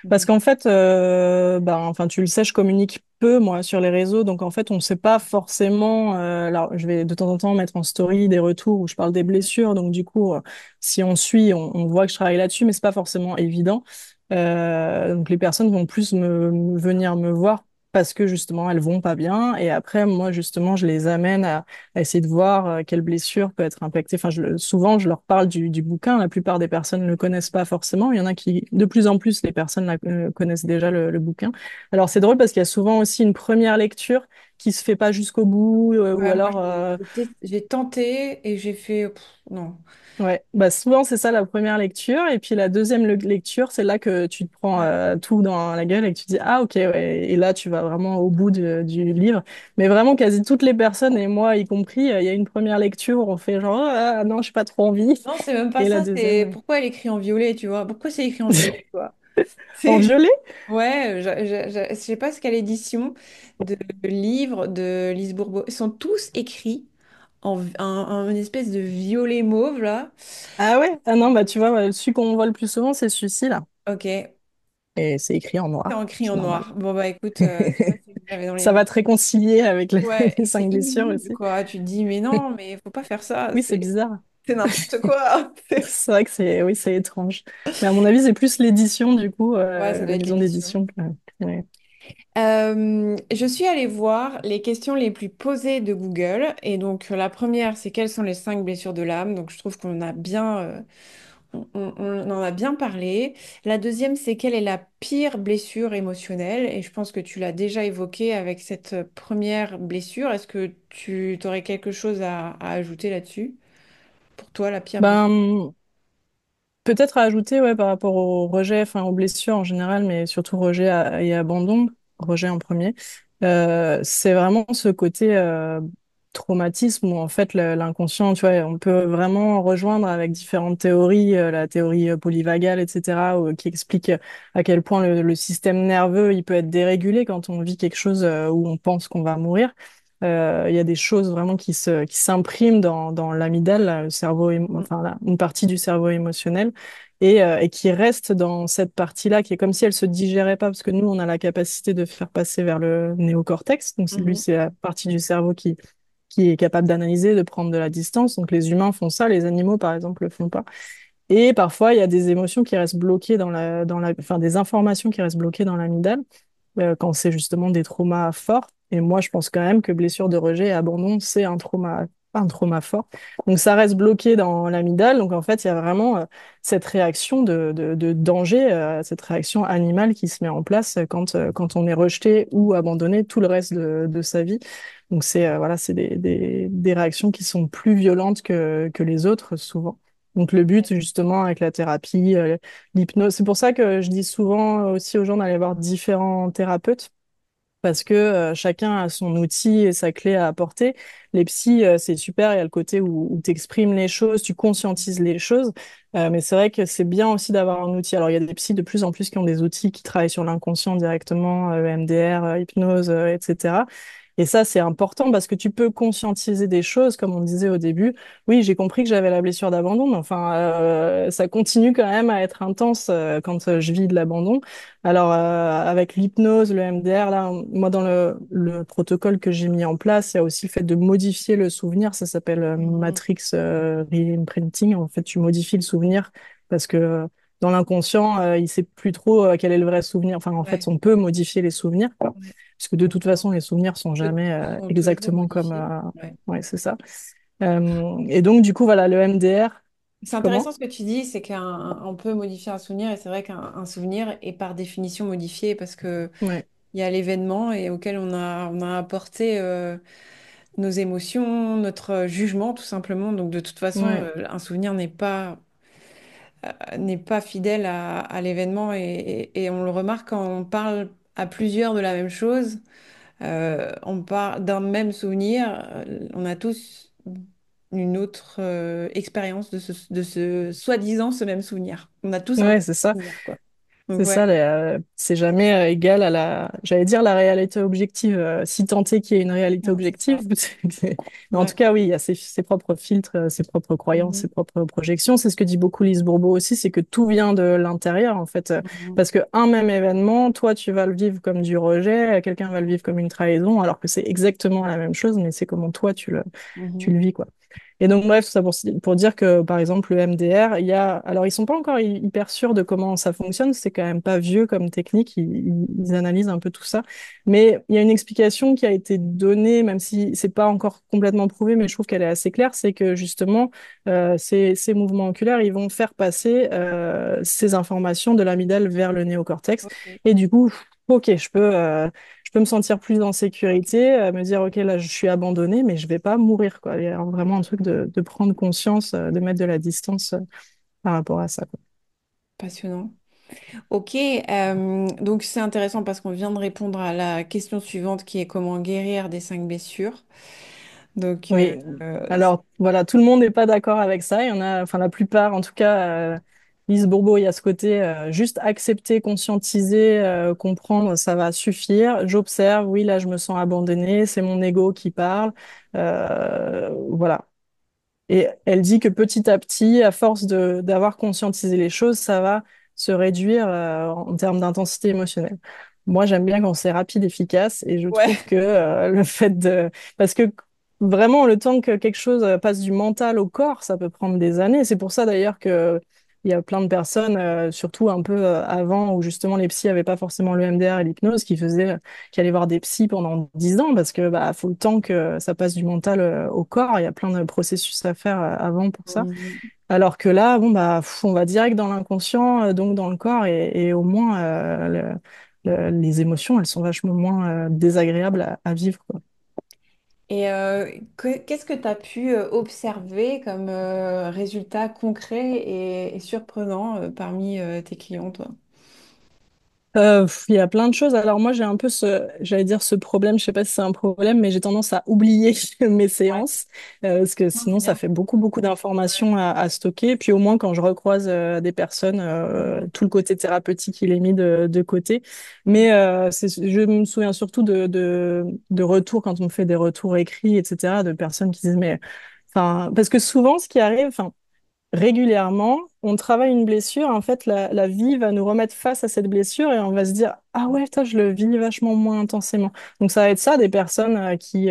Parce Mhm. qu'en fait, ben, enfin, tu le sais, je communique peu, moi, sur les réseaux. Donc, en fait, on ne sait pas forcément. Alors, je vais de temps en temps mettre en story des retours où je parle des blessures. Donc, du coup, si on suit, on voit que je travaille là-dessus, mais c'est pas forcément évident. Donc, les personnes vont plus venir me voir parce que justement elles vont pas bien. Et après, moi justement, je les amène à essayer de voir quelle blessure peut être impactée. Enfin, souvent, je leur parle du bouquin. La plupart des personnes ne le connaissent pas forcément. Il y en a qui, de plus en plus, les personnes connaissent déjà le bouquin. Alors, c'est drôle parce qu'il y a souvent aussi une première lecture qui se fait pas jusqu'au bout, ou Ouais, moi, alors j'ai tenté et j'ai fait, pff, non. ouais, bah souvent c'est ça la première lecture, et puis la deuxième lecture, c'est là que tu te prends Ouais. tout dans la gueule et que tu dis ah ok ouais, et là tu vas vraiment au bout du livre. Mais vraiment quasi toutes les personnes, et moi y compris, il y a une première lecture où on fait genre ah non j'ai pas trop envie, Non, c'est même pas et la ça, c'est deuxième pourquoi elle écrit en violet, tu vois? Pourquoi c'est écrit en violet, quoi? en C'est... violet. Ouais, je sais pas ce quelle édition de livres de Lise Bourbeau. Ils sont tous écrits en une espèce de violet mauve, là. Ah ouais, ah non bah tu vois celui qu'on voit le plus souvent c'est celui-ci là, Ok, c'est et c'est écrit en noir, écrit en c'est normal. noir. Bon, bah écoute, c'est pas ce que j'avais dans les Ça mains. va te réconcilier avec Ouais, les c'est cinq blessures illisible, aussi. quoi. Tu te dis, mais non, mais faut pas faire ça, Oui, c'est bizarre. c'est n'importe quoi. C'est vrai que oui, c'est étrange. Mais à mon avis, c'est plus l'édition, du coup, Ouais, ça doit la être maison l'édition. d'édition. Ouais. Je suis allée voir les questions les plus posées de Google. Et donc, la première, c'est quelles sont les 5 blessures de l'âme. Donc, je trouve qu'on a bien, on en a bien parlé. La deuxième, c'est quelle est la pire blessure émotionnelle. Et je pense que tu l'as déjà évoqué avec cette première blessure. Est-ce que tu aurais quelque chose à ajouter là-dessus? Pour toi, la pire blessure? Ben, peut-être à ajouter, ouais, par rapport au rejet, enfin aux blessures en général, mais surtout rejet et abandon, rejet en premier, c'est vraiment ce côté traumatisme où en fait l'inconscient, tu vois, on peut vraiment rejoindre avec différentes théories, la théorie polyvagale, etc., qui explique à quel point le système nerveux il peut être dérégulé quand on vit quelque chose où on pense qu'on va mourir. Il y a des choses vraiment qui s'impriment dans l'amygdale, là, le cerveau, Mm, enfin une partie du cerveau émotionnel, et qui reste dans cette partie-là, qui est comme si elle se digérait pas, parce que nous, on a la capacité de faire passer vers le néocortex, donc lui, mhm, c'est la partie du cerveau qui est capable d'analyser, de prendre de la distance. Donc les humains font ça, les animaux, par exemple, le font pas. Et parfois, il y a des émotions qui restent bloquées enfin des informations qui restent bloquées dans l'amygdale quand c'est justement des traumas forts. Et moi, je pense quand même que blessure de rejet et abandon, c'est un trauma fort. Donc ça reste bloqué dans l'amygdale. Donc en fait, il y a vraiment cette réaction de danger, cette réaction animale qui se met en place quand on est rejeté ou abandonné tout le reste de sa vie. Donc voilà, c'est des réactions qui sont plus violentes que les autres souvent. Donc le but justement avec la thérapie, l'hypnose. C'est pour ça que je dis souvent aussi aux gens d'aller voir différents thérapeutes parce que chacun a son outil et sa clé à apporter. Les psys, c'est super, il y a le côté où tu exprimes les choses, tu conscientises les choses, mais c'est vrai que c'est bien aussi d'avoir un outil. Alors il y a des psys de plus en plus qui ont des outils qui travaillent sur l'inconscient directement, EMDR, hypnose, etc. Et ça, c'est important parce que tu peux conscientiser des choses, comme on disait au début. Oui, j'ai compris que j'avais la blessure d'abandon, mais enfin, ça continue quand même à être intense quand je vis de l'abandon. Alors, avec l'hypnose, le MDR, là, moi, dans le protocole que j'ai mis en place, il y a aussi le fait de modifier le souvenir. Ça s'appelle mhm. Matrix Reimprinting. En fait, tu modifies le souvenir parce que dans l'inconscient, il sait plus trop quel est le vrai souvenir. Enfin, en fait, Ouais, on peut modifier les souvenirs, quoi. ouais. Parce que de toute façon, les souvenirs sont Peut- jamais sont toujours exactement comme... modifiés. Ouais. Ouais, c'est ça. Et donc, du coup, voilà, le MDR, C'est comment? intéressant ce que tu dis, c'est qu'on peut modifier un souvenir et c'est vrai qu'un souvenir est par définition modifié parce que Ouais, il y a l'événement et auquel on a apporté nos émotions, notre jugement tout simplement. Donc de toute façon, ouais, un souvenir n'est pas fidèle à l'événement et on le remarque quand on parle à plusieurs de la même chose. On part d'un même souvenir, on a tous une autre expérience de ce soi-disant ce même souvenir. On a tous un ouais, c'est ça. souvenir, quoi. Donc C'est ouais, ça, c'est jamais égal à j'allais dire la réalité objective, si tant est qu'il y ait une réalité non, c'est objective. ça. Mais en Ouais. tout cas, oui, il y a ses propres filtres, ses propres croyances, ses Mhm. propres projections. C'est ce que dit beaucoup Lise Bourbeau aussi, c'est que tout vient de l'intérieur, en fait. Mhm. Parce que un même événement, toi, tu vas le vivre comme du rejet, quelqu'un va le vivre comme une trahison, alors que c'est exactement la même chose, mais c'est comment toi, tu Mhm. le vis, quoi. Et donc, bref, tout ça pour dire que, par exemple, le MDR, il y a... Alors, ils sont pas encore hyper sûrs de comment ça fonctionne. C'est quand même pas vieux comme technique. Ils analysent un peu tout ça. Mais il y a une explication qui a été donnée, même si c'est pas encore complètement prouvé, mais je trouve qu'elle est assez claire. C'est que, justement, ces mouvements oculaires, ils vont faire passer ces informations de l'amygdale vers le néocortex. Ok. Et du coup, ok, je peux me sentir plus en sécurité, me dire, OK, là, je suis abandonnée, mais je vais pas mourir, quoi. Il y a vraiment un truc de prendre conscience, de mettre de la distance par rapport à ça, quoi. Passionnant. Ok, donc c'est intéressant parce qu'on vient de répondre à la question suivante qui est comment guérir des 5 blessures. Donc, Oui. Alors, voilà, tout le monde n'est pas d'accord avec ça. Il y en a, enfin, la plupart, en tout cas, Lise Bourbeau, il y a ce côté juste accepter, conscientiser, comprendre, ça va suffire. J'observe, oui, là, je me sens abandonnée, c'est mon ego qui parle. Voilà. Et elle dit que petit à petit, à force d'avoir conscientisé les choses, ça va se réduire en termes d'intensité émotionnelle. Moi, j'aime bien quand c'est rapide, efficace, et je trouve ouais. que le fait de... Parce que vraiment, le temps que quelque chose passe du mental au corps, ça peut prendre des années. C'est pour ça d'ailleurs que il y a plein de personnes, surtout un peu avant, où justement les psys n'avaient pas forcément le MDR et l'hypnose, qui allaient voir des psys pendant 10 ans, parce que bah, faut le temps que ça passe du mental au corps. Il y a plein de processus à faire avant pour ça. Mhm. Alors que là, bon, bah, on va direct dans l'inconscient, donc dans le corps, et au moins, les émotions, elles sont vachement moins désagréables à vivre, quoi. Et qu'est-ce que tu as pu observer comme résultat concret et surprenant parmi tes clients, toi? Il y a plein de choses. Alors moi, j'ai un peu j'allais dire ce problème, je sais pas si c'est un problème, mais j'ai tendance à oublier mes Ouais. séances, parce que Non, c'est sinon, ça bien. fait beaucoup d'informations à stocker. Puis au moins, quand je recroise des personnes, Mhm. tout le côté thérapeutique, il est mis de côté. Mais je me souviens surtout de retours, quand on me fait des retours écrits, etc., de personnes qui disent, mais... Enfin, parce que souvent, ce qui arrive, enfin, régulièrement, on travaille une blessure, en fait, la vie va nous remettre face à cette blessure et on va se dire, ah ouais, putain, je le vis vachement moins intensément. Donc ça va être ça, des personnes qui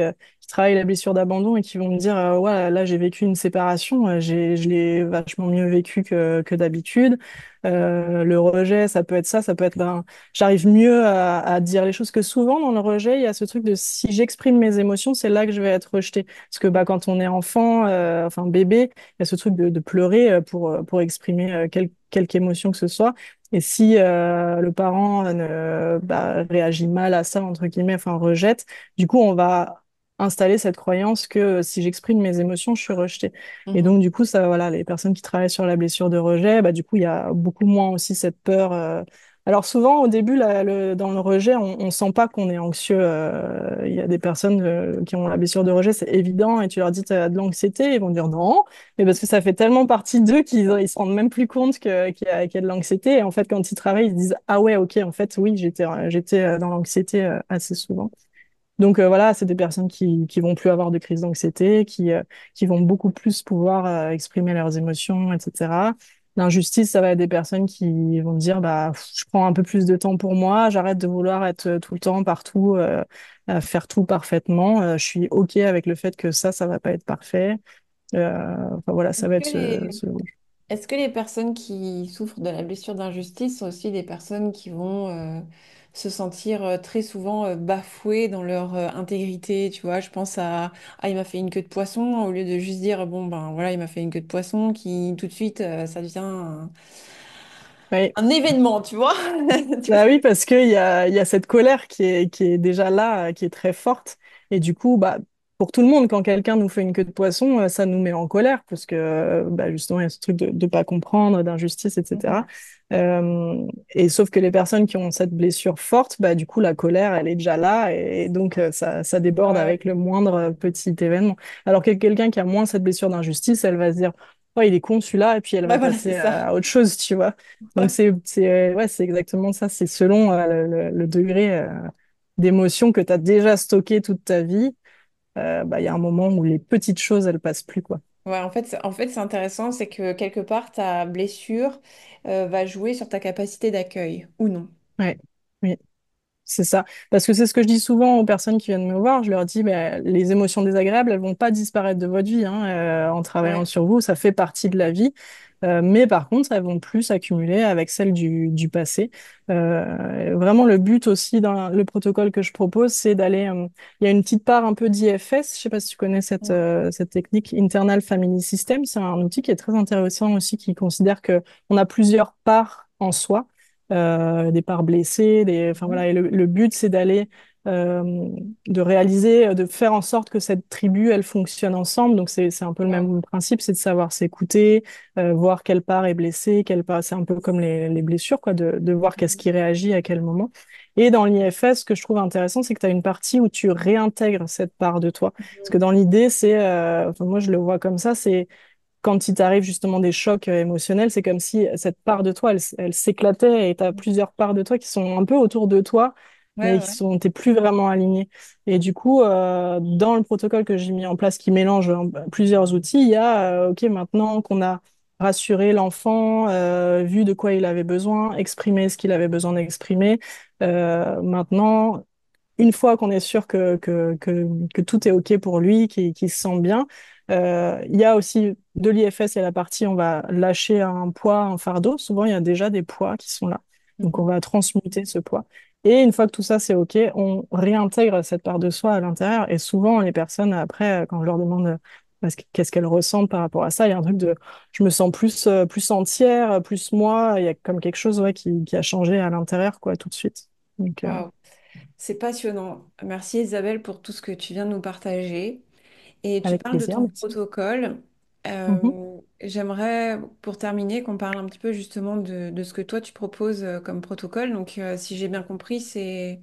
travaillent la blessure d'abandon et qui vont me dire, ouais, là, j'ai vécu une séparation, je l'ai vachement mieux vécu que d'habitude. Le rejet, ça peut être ça, ça peut être, ben, j'arrive mieux à dire les choses que souvent dans le rejet, il y a ce truc de si j'exprime mes émotions, c'est là que je vais être rejetée. Parce que bah, quand on est enfant, enfin bébé, il y a ce truc de pleurer pour exprimer quelque émotion que ce soit. Et si le parent bah, réagit mal à ça, entre guillemets, enfin rejette, du coup, on va installer cette croyance que si j'exprime mes émotions, je suis rejetée. Et Mhm. donc, du coup, ça, voilà, les personnes qui travaillent sur la blessure de rejet, bah, du coup, il y a beaucoup moins aussi cette peur. Alors souvent, au début, dans le rejet, on sent pas qu'on est anxieux. Il y a des personnes qui ont la blessure de rejet, c'est évident, et tu leur dis tu as de l'anxiété, ils vont dire non, mais parce que ça fait tellement partie d'eux qu'ils ils se rendent même plus compte qu'il y a de l'anxiété. Et en fait, quand ils travaillent, ils se disent ah ouais, ok, en fait, oui, j'étais dans l'anxiété assez souvent. Donc voilà, c'est des personnes qui vont plus avoir de crise d'anxiété, qui vont beaucoup plus pouvoir exprimer leurs émotions, etc. L'injustice, ça va être des personnes qui vont dire bah je prends un peu plus de temps pour moi, j'arrête de vouloir être tout le temps partout, à faire tout parfaitement. Je suis OK avec le fait que ça va pas être parfait. Enfin voilà, ça Est-ce va que être les, est-ce que les personnes qui souffrent de la blessure d'injustice sont aussi des personnes qui vont se sentir très souvent bafouées dans leur intégrité, tu vois? Je pense à ah, il m'a fait une queue de poisson au lieu de juste dire bon ben voilà, il m'a fait une queue de poisson qui tout de suite ça devient ouais. un événement, tu vois? Tu vois Bah ce oui, parce qu'il y a cette colère qui est déjà là, qui est très forte. Et du coup, bah, pour tout le monde, quand quelqu'un nous fait une queue de poisson, ça nous met en colère, parce que bah, justement, il y a ce truc de ne pas comprendre, d'injustice, Mhm. etc. Et sauf que les personnes qui ont cette blessure forte, bah, du coup, la colère, elle est déjà là, et donc ça déborde Ouais, avec le moindre petit événement. Alors que quelqu'un qui a moins cette blessure d'injustice, elle va se dire, oh, il est con celui-là, et puis elle bah va voilà, c'est passer ça. à autre chose, tu vois. Donc Ouais. ouais, c'est exactement ça. C'est selon le degré d'émotion que tu as déjà stocké toute ta vie. Bah, il y a un moment où les petites choses, elles passent plus, quoi. Ouais, en fait, c'est intéressant, c'est que quelque part, ta blessure va jouer sur ta capacité d'accueil, ou non. Ouais, oui. C'est ça. Parce que c'est ce que je dis souvent aux personnes qui viennent me voir. Je leur dis, ben, les émotions désagréables, elles vont pas disparaître de votre vie, hein, en travaillant Ouais. sur vous. Ça fait partie de la vie. Mais par contre, elles vont plus s'accumuler avec celles du passé. Vraiment, le but aussi dans le protocole que je propose, c'est d'aller. Il y a une petite part un peu d'IFS. Je sais pas si tu connais cette technique, Internal Family System. C'est un outil qui est très intéressant aussi, qui considère que on a plusieurs parts en soi, des parts blessées, enfin Mhm. voilà. Et le but, c'est d'aller, de réaliser, de faire en sorte que cette tribu, elle fonctionne ensemble. Donc c'est un peu le Wow. même principe, c'est de savoir s'écouter, voir quelle part est blessée, quelle part, c'est un peu comme les blessures, quoi, de voir qu'est-ce qui réagit à quel moment. Et dans l'IFS, ce que je trouve intéressant, c'est que tu as une partie où tu réintègres cette part de toi. Parce que dans l'idée, enfin, moi je le vois comme ça, c'est quand il t'arrive justement des chocs émotionnels, c'est comme si cette part de toi, elle s'éclatait et tu as plusieurs parts de toi qui sont un peu autour de toi, Ouais, mais ouais. t'es plus vraiment aligné. Et du coup, dans le protocole que j'ai mis en place qui mélange plusieurs outils, il y a, OK, maintenant qu'on a rassuré l'enfant, vu de quoi il avait besoin, exprimé ce qu'il avait besoin d'exprimer, maintenant, une fois qu'on est sûr que tout est OK pour lui, qu'il se sent bien, il y a aussi de l'IFS, il y a la partie on va lâcher un poids, un fardeau. Souvent, il y a déjà des poids qui sont là. Donc, on Mhm. va transmuter ce poids. Et une fois que tout ça, c'est OK, on réintègre cette part de soi à l'intérieur. Et souvent, les personnes, après, quand je leur demande qu'est-ce qu'elles ressentent par rapport à ça, il y a un truc de je me sens plus entière, plus moi. Il y a comme quelque chose ouais, qui a changé à l'intérieur, quoi, tout de suite. Donc, Wow. C'est passionnant. Merci Isabelle pour tout ce que tu viens de nous partager. Et tu avec parles de plaisir, ton merci. protocole. Mhm. J'aimerais, pour terminer, qu'on parle un petit peu justement de ce que toi tu proposes comme protocole. Donc, si j'ai bien compris, c'est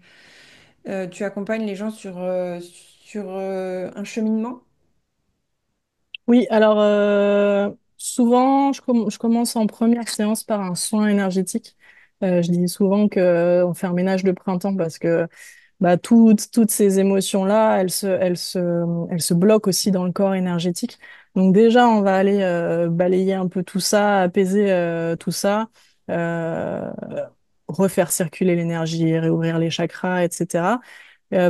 tu accompagnes les gens sur un cheminement. Oui, alors souvent, je commence en première séance par un soin énergétique. Je dis souvent que on fait un ménage de printemps parce que bah, toutes ces émotions-là, elles se bloquent aussi dans le corps énergétique. Donc déjà, on va aller balayer un peu tout ça, apaiser tout ça, euh, refaire circuler l'énergie, réouvrir les chakras, etc.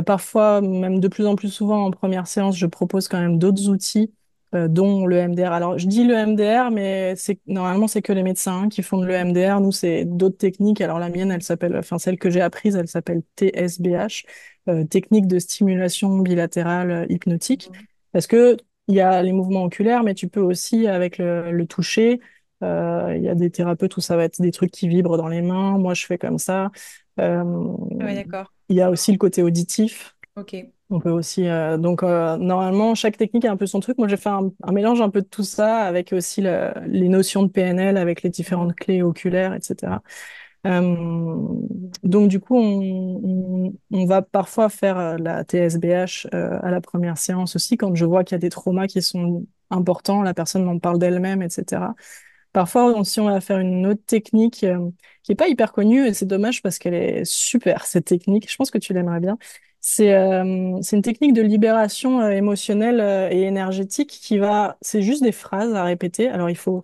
Parfois, même de plus en plus souvent en première séance, je propose quand même d'autres outils, dont le MDR. Alors, je dis le MDR, mais normalement, c'est que les médecins qui font de l'EMDR. Nous, c'est d'autres techniques. Alors, la mienne, elle s'appelle, enfin, celle que j'ai apprise, elle s'appelle TSBH, technique de stimulation bilatérale hypnotique. Mhm. Parce que il y a les mouvements oculaires, mais tu peux aussi, avec le toucher, il y a des thérapeutes où ça va être des trucs qui vibrent dans les mains. Moi, je fais comme ça. Euh, Ah ouais, d'accord. il y a aussi le côté auditif. Ok. On peut aussi, normalement, chaque technique a un peu son truc. Moi, j'ai fait un mélange un peu de tout ça avec aussi les notions de PNL, avec les Mhm. différentes clés oculaires, etc. Euh, donc, du coup, on va parfois faire la TSBH à la première séance aussi quand je vois qu'il y a des traumas qui sont importants. La personne m'en parle d'elle-même, etc. Parfois, si on va faire une autre technique qui est pas hyper connue, et c'est dommage parce qu'elle est super, cette technique. Je pense que tu l'aimerais bien. C'est une technique de libération émotionnelle et énergétique c'est juste des phrases à répéter. Alors, il faut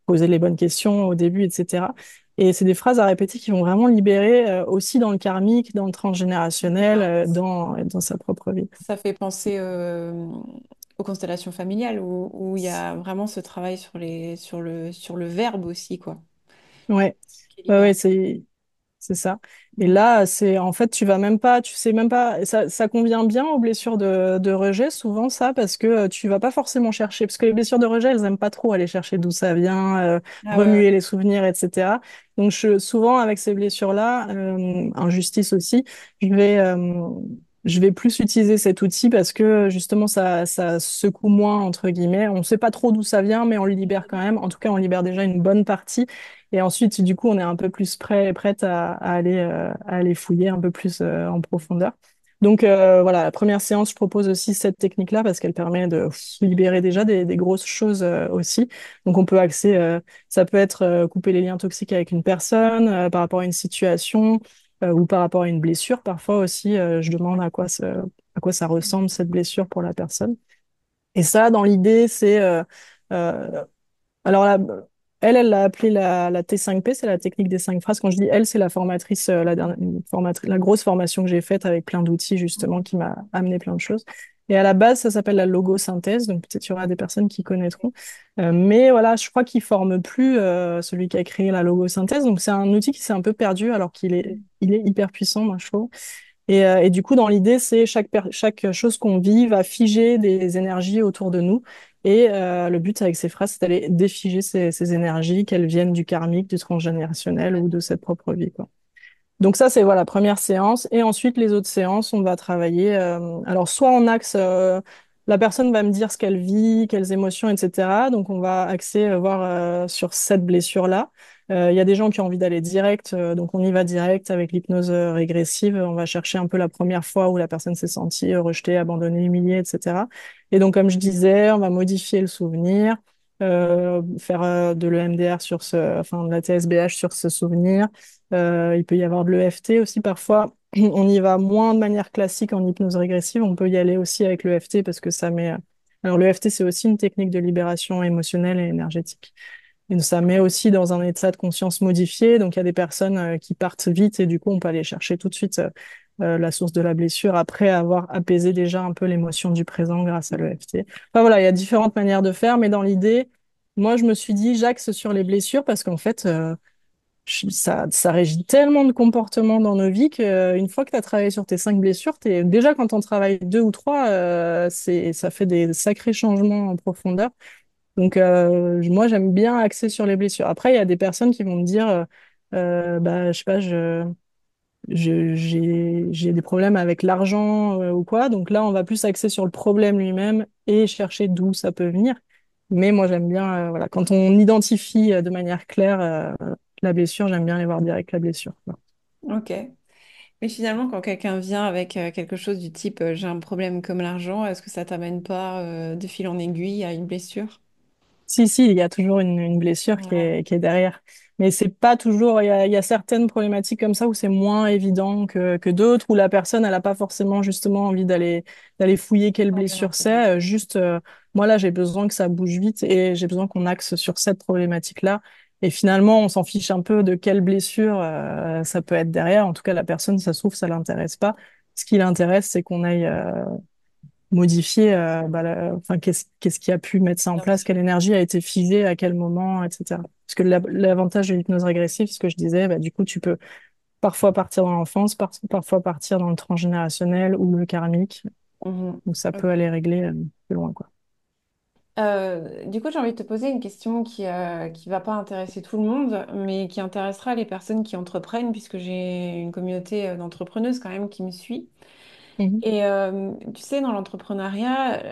poser les bonnes questions au début, etc. Et c'est des phrases à répéter qui vont vraiment libérer aussi dans le karmique, dans le transgénérationnel, D'accord. dans sa propre vie. Ça fait penser aux constellations familiales où il y a vraiment ce travail sur le verbe aussi, quoi, Ouais, qui est ouais, libéré. ouais, c'est ça. Et Mhm. là, en fait, tu sais même pas, ça convient bien aux blessures de rejet, souvent ça, parce que tu vas pas forcément chercher, parce que les blessures de rejet, elles aiment pas trop aller chercher d'où ça vient, Ah ouais, ouais. remuer les souvenirs, etc. Donc, souvent, avec ces blessures-là, injustice aussi, je vais, euh, je vais plus utiliser cet outil parce que justement, ça secoue moins, entre guillemets. On sait pas trop d'où ça vient, mais on le libère quand même. En tout cas, on libère déjà une bonne partie. Et ensuite, du coup, on est un peu plus prête à aller fouiller un peu plus en profondeur. Donc voilà, la première séance, je propose aussi cette technique-là parce qu'elle permet de libérer déjà des grosses choses aussi. Donc on peut ça peut être couper les liens toxiques avec une personne par rapport à une situation ou par rapport à une blessure. Parfois aussi, je demande à quoi ça ressemble cette blessure pour la personne. Et ça, dans l'idée, c'est euh, alors là. Elle l'a appelée la T5P, c'est la technique des 5 phrases. Quand je dis elle, c'est la formatrice, la grosse formation que j'ai faite avec plein d'outils, justement, qui m'a amené plein de choses. Et à la base, ça s'appelle la logosynthèse, donc peut-être il y aura des personnes qui connaîtront. Mais voilà, je crois qu'il forme plus celui qui a créé la logosynthèse. Donc c'est un outil qui s'est un peu perdu alors il est hyper puissant, moi, je trouve. Et du coup, dans l'idée, c'est chaque chose qu'on vit va figer des énergies autour de nous. Et le but avec ces phrases, c'est d'aller défiger ces énergies, qu'elles viennent du karmique, du transgénérationnel ou de cette propre vie, quoi. Donc ça, c'est voilà, première séance. Et ensuite, les autres séances, on va travailler. Alors, soit en axe, la personne va me dire ce qu'elle vit, quelles émotions, etc. Donc, on va axer, voir sur cette blessure-là. Il y a des gens qui ont envie d'aller direct, donc on y va direct avec l'hypnose régressive. On va chercher un peu la première fois où la personne s'est sentie rejetée, abandonnée, humiliée, etc. Et donc, comme je disais, on va modifier le souvenir, faire de l'EMDR sur enfin, de la TSBH sur ce souvenir. Il peut y avoir de l'EFT aussi parfois. On y va moins de manière classique en hypnose régressive. On peut y aller aussi avec l'EFT parce que ça met. Alors l'EFT, c'est aussi une technique de libération émotionnelle et énergétique. Et ça met aussi dans un état de conscience modifié. Donc il y a des personnes qui partent vite et du coup on peut aller chercher tout de suite la source de la blessure après avoir apaisé déjà un peu l'émotion du présent grâce à l'EFT. Enfin voilà, il y a différentes manières de faire, mais dans l'idée, moi je me suis dit j'axe sur les blessures parce qu'en fait ça régit tellement de comportements dans nos vies qu'une fois que tu as travaillé sur tes 5 blessures, déjà quand on travaille deux ou trois, ça fait des sacrés changements en profondeur. Donc moi j'aime bien axer sur les blessures. Après, il y a des personnes qui vont me dire, bah, je sais pas, j'ai des problèmes avec l'argent ou quoi. Donc là, on va plus axer sur le problème lui-même et chercher d'où ça peut venir. Mais moi, j'aime bien, voilà, quand on identifie de manière claire la blessure, j'aime bien aller voir direct la blessure, quoi. Ok. Mais finalement, quand quelqu'un vient avec quelque chose du type j'ai un problème comme l'argent, est-ce que ça t'amène pas de fil en aiguille à une blessure? Si, il y a toujours une blessure Ouais. qui est derrière. Mais c'est pas toujours, il y a certaines problématiques comme ça où c'est moins évident que d'autres, où la personne, elle a pas forcément justement envie d'aller fouiller quelle Ouais, bien blessure entendu. c'est. Juste, moi là, j'ai besoin que ça bouge vite et j'ai besoin qu'on axe sur cette problématique-là. Et finalement, on s'en fiche un peu de quelle blessure ça peut être derrière. En tout cas, la personne, ça se trouve, ça l'intéresse pas. Ce qui l'intéresse, c'est qu'on aille modifier bah, enfin, qu'est-ce qui a pu mettre ça en Bien place, sûr. quelle énergie a été figée, à quel moment, etc. Parce que l'avantage de l'hypnose régressive, ce que je disais, bah, du coup, tu peux parfois partir dans l'enfance, parfois partir dans le transgénérationnel ou le karmique, Mhm. où ça peut Ok. aller régler plus loin, quoi. Du coup, j'ai envie de te poser une question qui va pas intéresser tout le monde, mais qui intéressera les personnes qui entreprennent, puisque j'ai une communauté d'entrepreneuses quand même qui me suit. Mhm. Et tu sais, dans l'entrepreneuriat,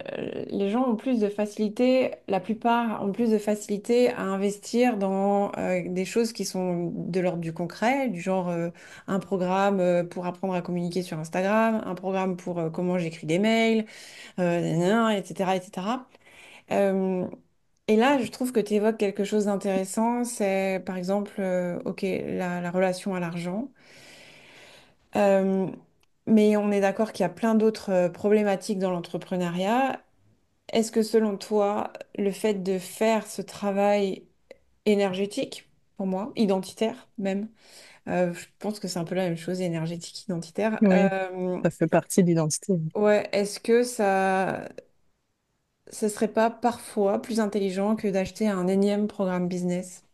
les gens ont plus de facilité, la plupart ont plus de facilité à investir dans des choses qui sont de l'ordre du concret, du genre un programme pour apprendre à communiquer sur Instagram, un programme pour comment j'écris des mails, nanana, etc., etc. Euh, et là, je trouve que tu évoques quelque chose d'intéressant, c'est par exemple, ok, la relation à l'argent. Euh, mais on est d'accord qu'il y a plein d'autres problématiques dans l'entrepreneuriat. Est-ce que selon toi, le fait de faire ce travail énergétique, pour moi, identitaire même, je pense que c'est un peu la même chose, énergétique, identitaire, Oui, ça fait partie de l'identité. ouais, est-ce que ça serait pas parfois plus intelligent que d'acheter un énième programme business?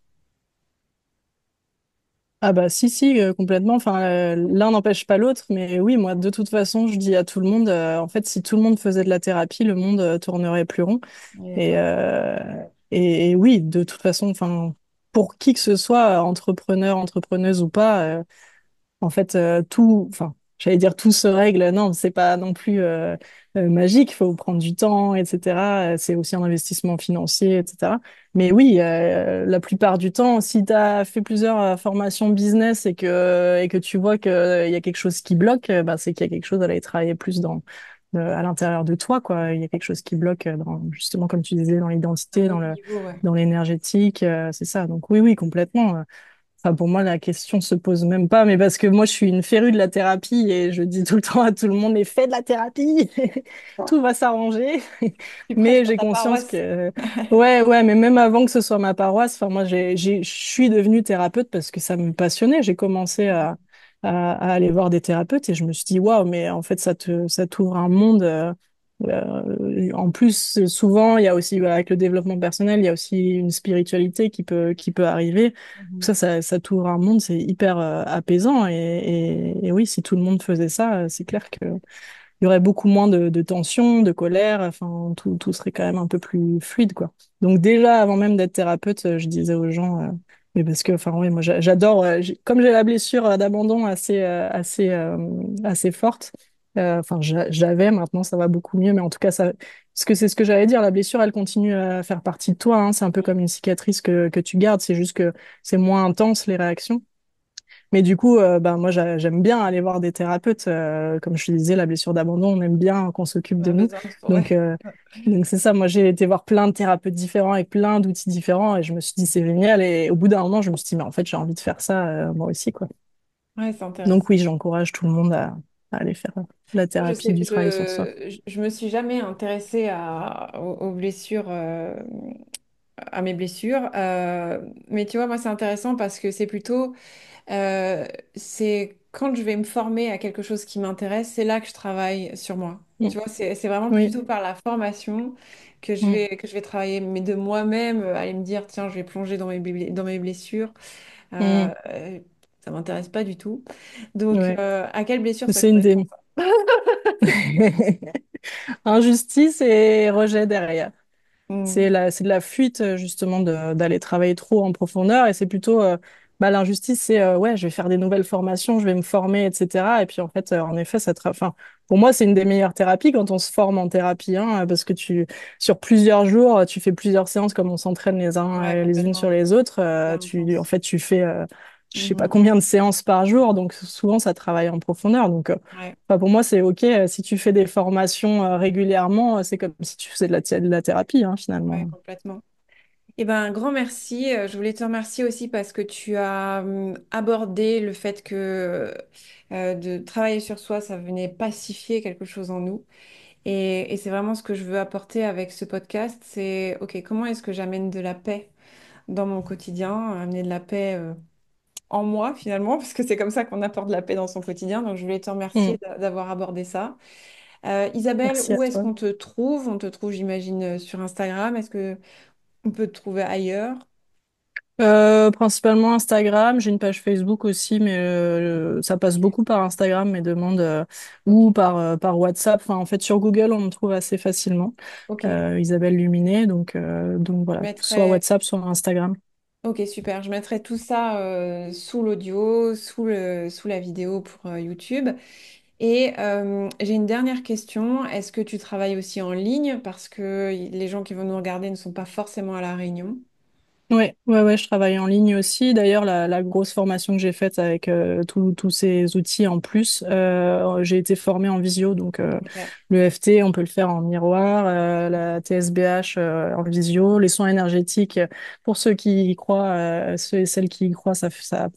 Ah bah si, complètement. Enfin, l'un n'empêche pas l'autre, mais oui, moi, de toute façon, je dis à tout le monde, en fait, si tout le monde faisait de la thérapie, le monde tournerait plus rond. On est Et, d'accord. euh, et oui, de toute façon, enfin, pour qui que ce soit, entrepreneur, entrepreneuse ou pas, en fait, enfin, j'allais dire tout se règle. Non, c'est pas non plus magique. Il faut prendre du temps, etc. C'est aussi un investissement financier, etc. Mais oui, la plupart du temps, si tu as fait plusieurs formations business et que tu vois qu'il y a quelque chose qui bloque, bah, c'est qu'il y a quelque chose à aller travailler plus à l'intérieur de toi, quoi. Il y a quelque chose qui bloque justement, comme tu disais, dans Un l'identité, autre niveau, ouais. dans l'énergétique. C'est ça. Donc oui, complètement. Enfin, pour moi, la question se pose même pas, mais parce que moi, je suis une férue de la thérapie et je dis tout le temps à tout le monde, mais fais de la thérapie, tout va s'arranger. Tu prêches Mais pour j'ai ta conscience paroisse. que, ouais, ouais, mais même avant que ce soit ma paroisse, enfin, moi, je suis devenue thérapeute parce que ça me passionnait. J'ai commencé à aller voir des thérapeutes et je me suis dit, waouh, mais en fait, ça t'ouvre un monde. En plus, souvent, il y a aussi, voilà, avec le développement personnel, il y a aussi une spiritualité qui peut arriver. Mhm. Ça t'ouvre un monde, c'est hyper apaisant. Et oui, si tout le monde faisait ça, c'est clair que il y aurait beaucoup moins de tension, de colère. Enfin, tout serait quand même un peu plus fluide, quoi. Donc déjà, avant même d'être thérapeute, je disais aux gens, mais parce que, enfin, oui, moi, j'adore. Comme j'ai la blessure d'abandon assez forte. Enfin, j'avais. Maintenant, ça va beaucoup mieux, mais en tout cas, ça. Parce que c'est ce que j'allais dire, la blessure, elle continue à faire partie de toi, hein. C'est un peu comme une cicatrice que tu gardes. C'est juste que c'est moins intense les réactions. Mais du coup, bah, moi, j'aime bien aller voir des thérapeutes. Comme je te disais, la blessure d'abandon, on aime bien qu'on s'occupe On de a nous. besoin Donc, ouais. donc c'est ça. Moi, j'ai été voir plein de thérapeutes différents avec plein d'outils différents et je me suis dit, c'est génial. Et au bout d'un moment, je me suis dit, mais en fait, j'ai envie de faire ça, moi aussi, quoi. Ouais, c'est Donc, intéressant. oui, j'encourage tout le monde à aller faire la Moi, je thérapie sais, du travail sur soi. je me suis jamais intéressée aux blessures, à mes blessures. Mais tu vois, moi, c'est intéressant parce que c'est plutôt, euh, c'est quand je vais me former à quelque chose qui m'intéresse, c'est là que je travaille sur moi. Mm. Tu vois, c'est vraiment Oui. plutôt par la formation Mm. que je vais travailler, mais de moi-même, aller me dire, tiens, je vais plonger dans mes blessures. Mm. Euh, Ça m'intéresse pas du tout. Donc, Ouais. à quelle blessure ça C'est une correspond, des ça? injustice et rejet derrière. Hmm. C'est de la fuite, justement, d'aller travailler trop en profondeur. Et c'est plutôt, bah, l'injustice, c'est, ouais, je vais faire des nouvelles formations, je vais me former, etc. Et puis, en fait, en effet, enfin, pour moi, c'est une des meilleures thérapies quand on se forme en thérapie, hein, parce que sur plusieurs jours, tu fais plusieurs séances comme on s'entraîne les uns Ouais, les unes sur complètement. les autres. Hyper En intense. fait, tu fais, je sais pas Mhm. combien de séances par jour. Donc, souvent, ça travaille en profondeur. Donc, Ouais, enfin, pour moi, c'est OK. Si tu fais des formations régulièrement, c'est comme si tu faisais de la thérapie, hein, ouais, finalement. complètement. Eh ben, un grand merci. Je voulais te remercier aussi parce que tu as abordé le fait que de travailler sur soi, ça venait pacifier quelque chose en nous. Et c'est vraiment ce que je veux apporter avec ce podcast. C'est, OK, comment est-ce que j'amène de la paix dans mon quotidien, amener de la paix en moi finalement, parce que c'est comme ça qu'on apporte de la paix dans son quotidien. Donc, je voulais te remercier Mm. d'avoir abordé ça. Isabelle, Merci à où est-ce toi. qu'on te trouve? On te trouve, j'imagine, sur Instagram. Est-ce que on peut te trouver ailleurs? Principalement Instagram, j'ai une page Facebook aussi, mais ça passe beaucoup par Instagram, mes demandes, Ok, ou par WhatsApp. Enfin, en fait, sur Google, on me trouve assez facilement. ok. Isabelle Luminet, donc Je voilà, soit mettrai... WhatsApp, soit Instagram. Ok, super. Je mettrai tout ça sous l'audio, sous la vidéo pour YouTube. Et j'ai une dernière question. Est-ce que tu travailles aussi en ligne? Parce que les gens qui vont nous regarder ne sont pas forcément à La Réunion. Ouais, je travaille en ligne aussi. D'ailleurs, la grosse formation que j'ai faite avec tous ces outils en plus, j'ai été formée en visio. Donc, Ok, le FT, on peut le faire en miroir, la TSBH en visio, les soins énergétiques, pour ceux qui y croient, ceux et celles qui y croient, ça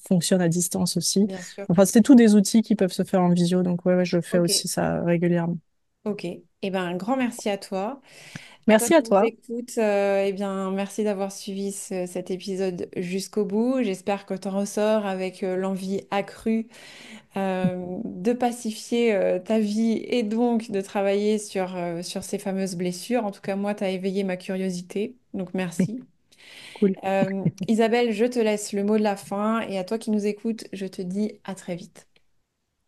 fonctionne à distance aussi. bien sûr. Enfin, c'est tous des outils qui peuvent se faire en visio. Donc, ouais, je fais Ok, aussi ça régulièrement. ok. Eh ben, un grand merci à toi. À toi Merci qui à nous toi. écoutes, eh bien, merci d'avoir suivi cet épisode jusqu'au bout. J'espère que tu en ressors avec l'envie accrue de pacifier ta vie et donc de travailler sur ces fameuses blessures. En tout cas, moi, tu as éveillé ma curiosité, donc merci. Cool. Isabelle, je te laisse le mot de la fin et à toi qui nous écoutes, je te dis à très vite.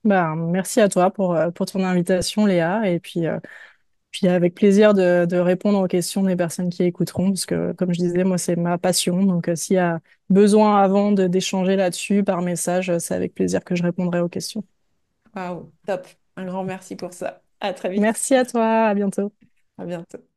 Bah, merci à toi pour ton invitation, Léa. Et puis avec plaisir de répondre aux questions des personnes qui écouteront, parce que comme je disais, moi, c'est ma passion. Donc, s'il y a besoin avant d'échanger là-dessus par message, c'est avec plaisir que je répondrai aux questions. Waouh, top. Un grand merci pour ça. À très vite. Merci à toi, à bientôt. À bientôt.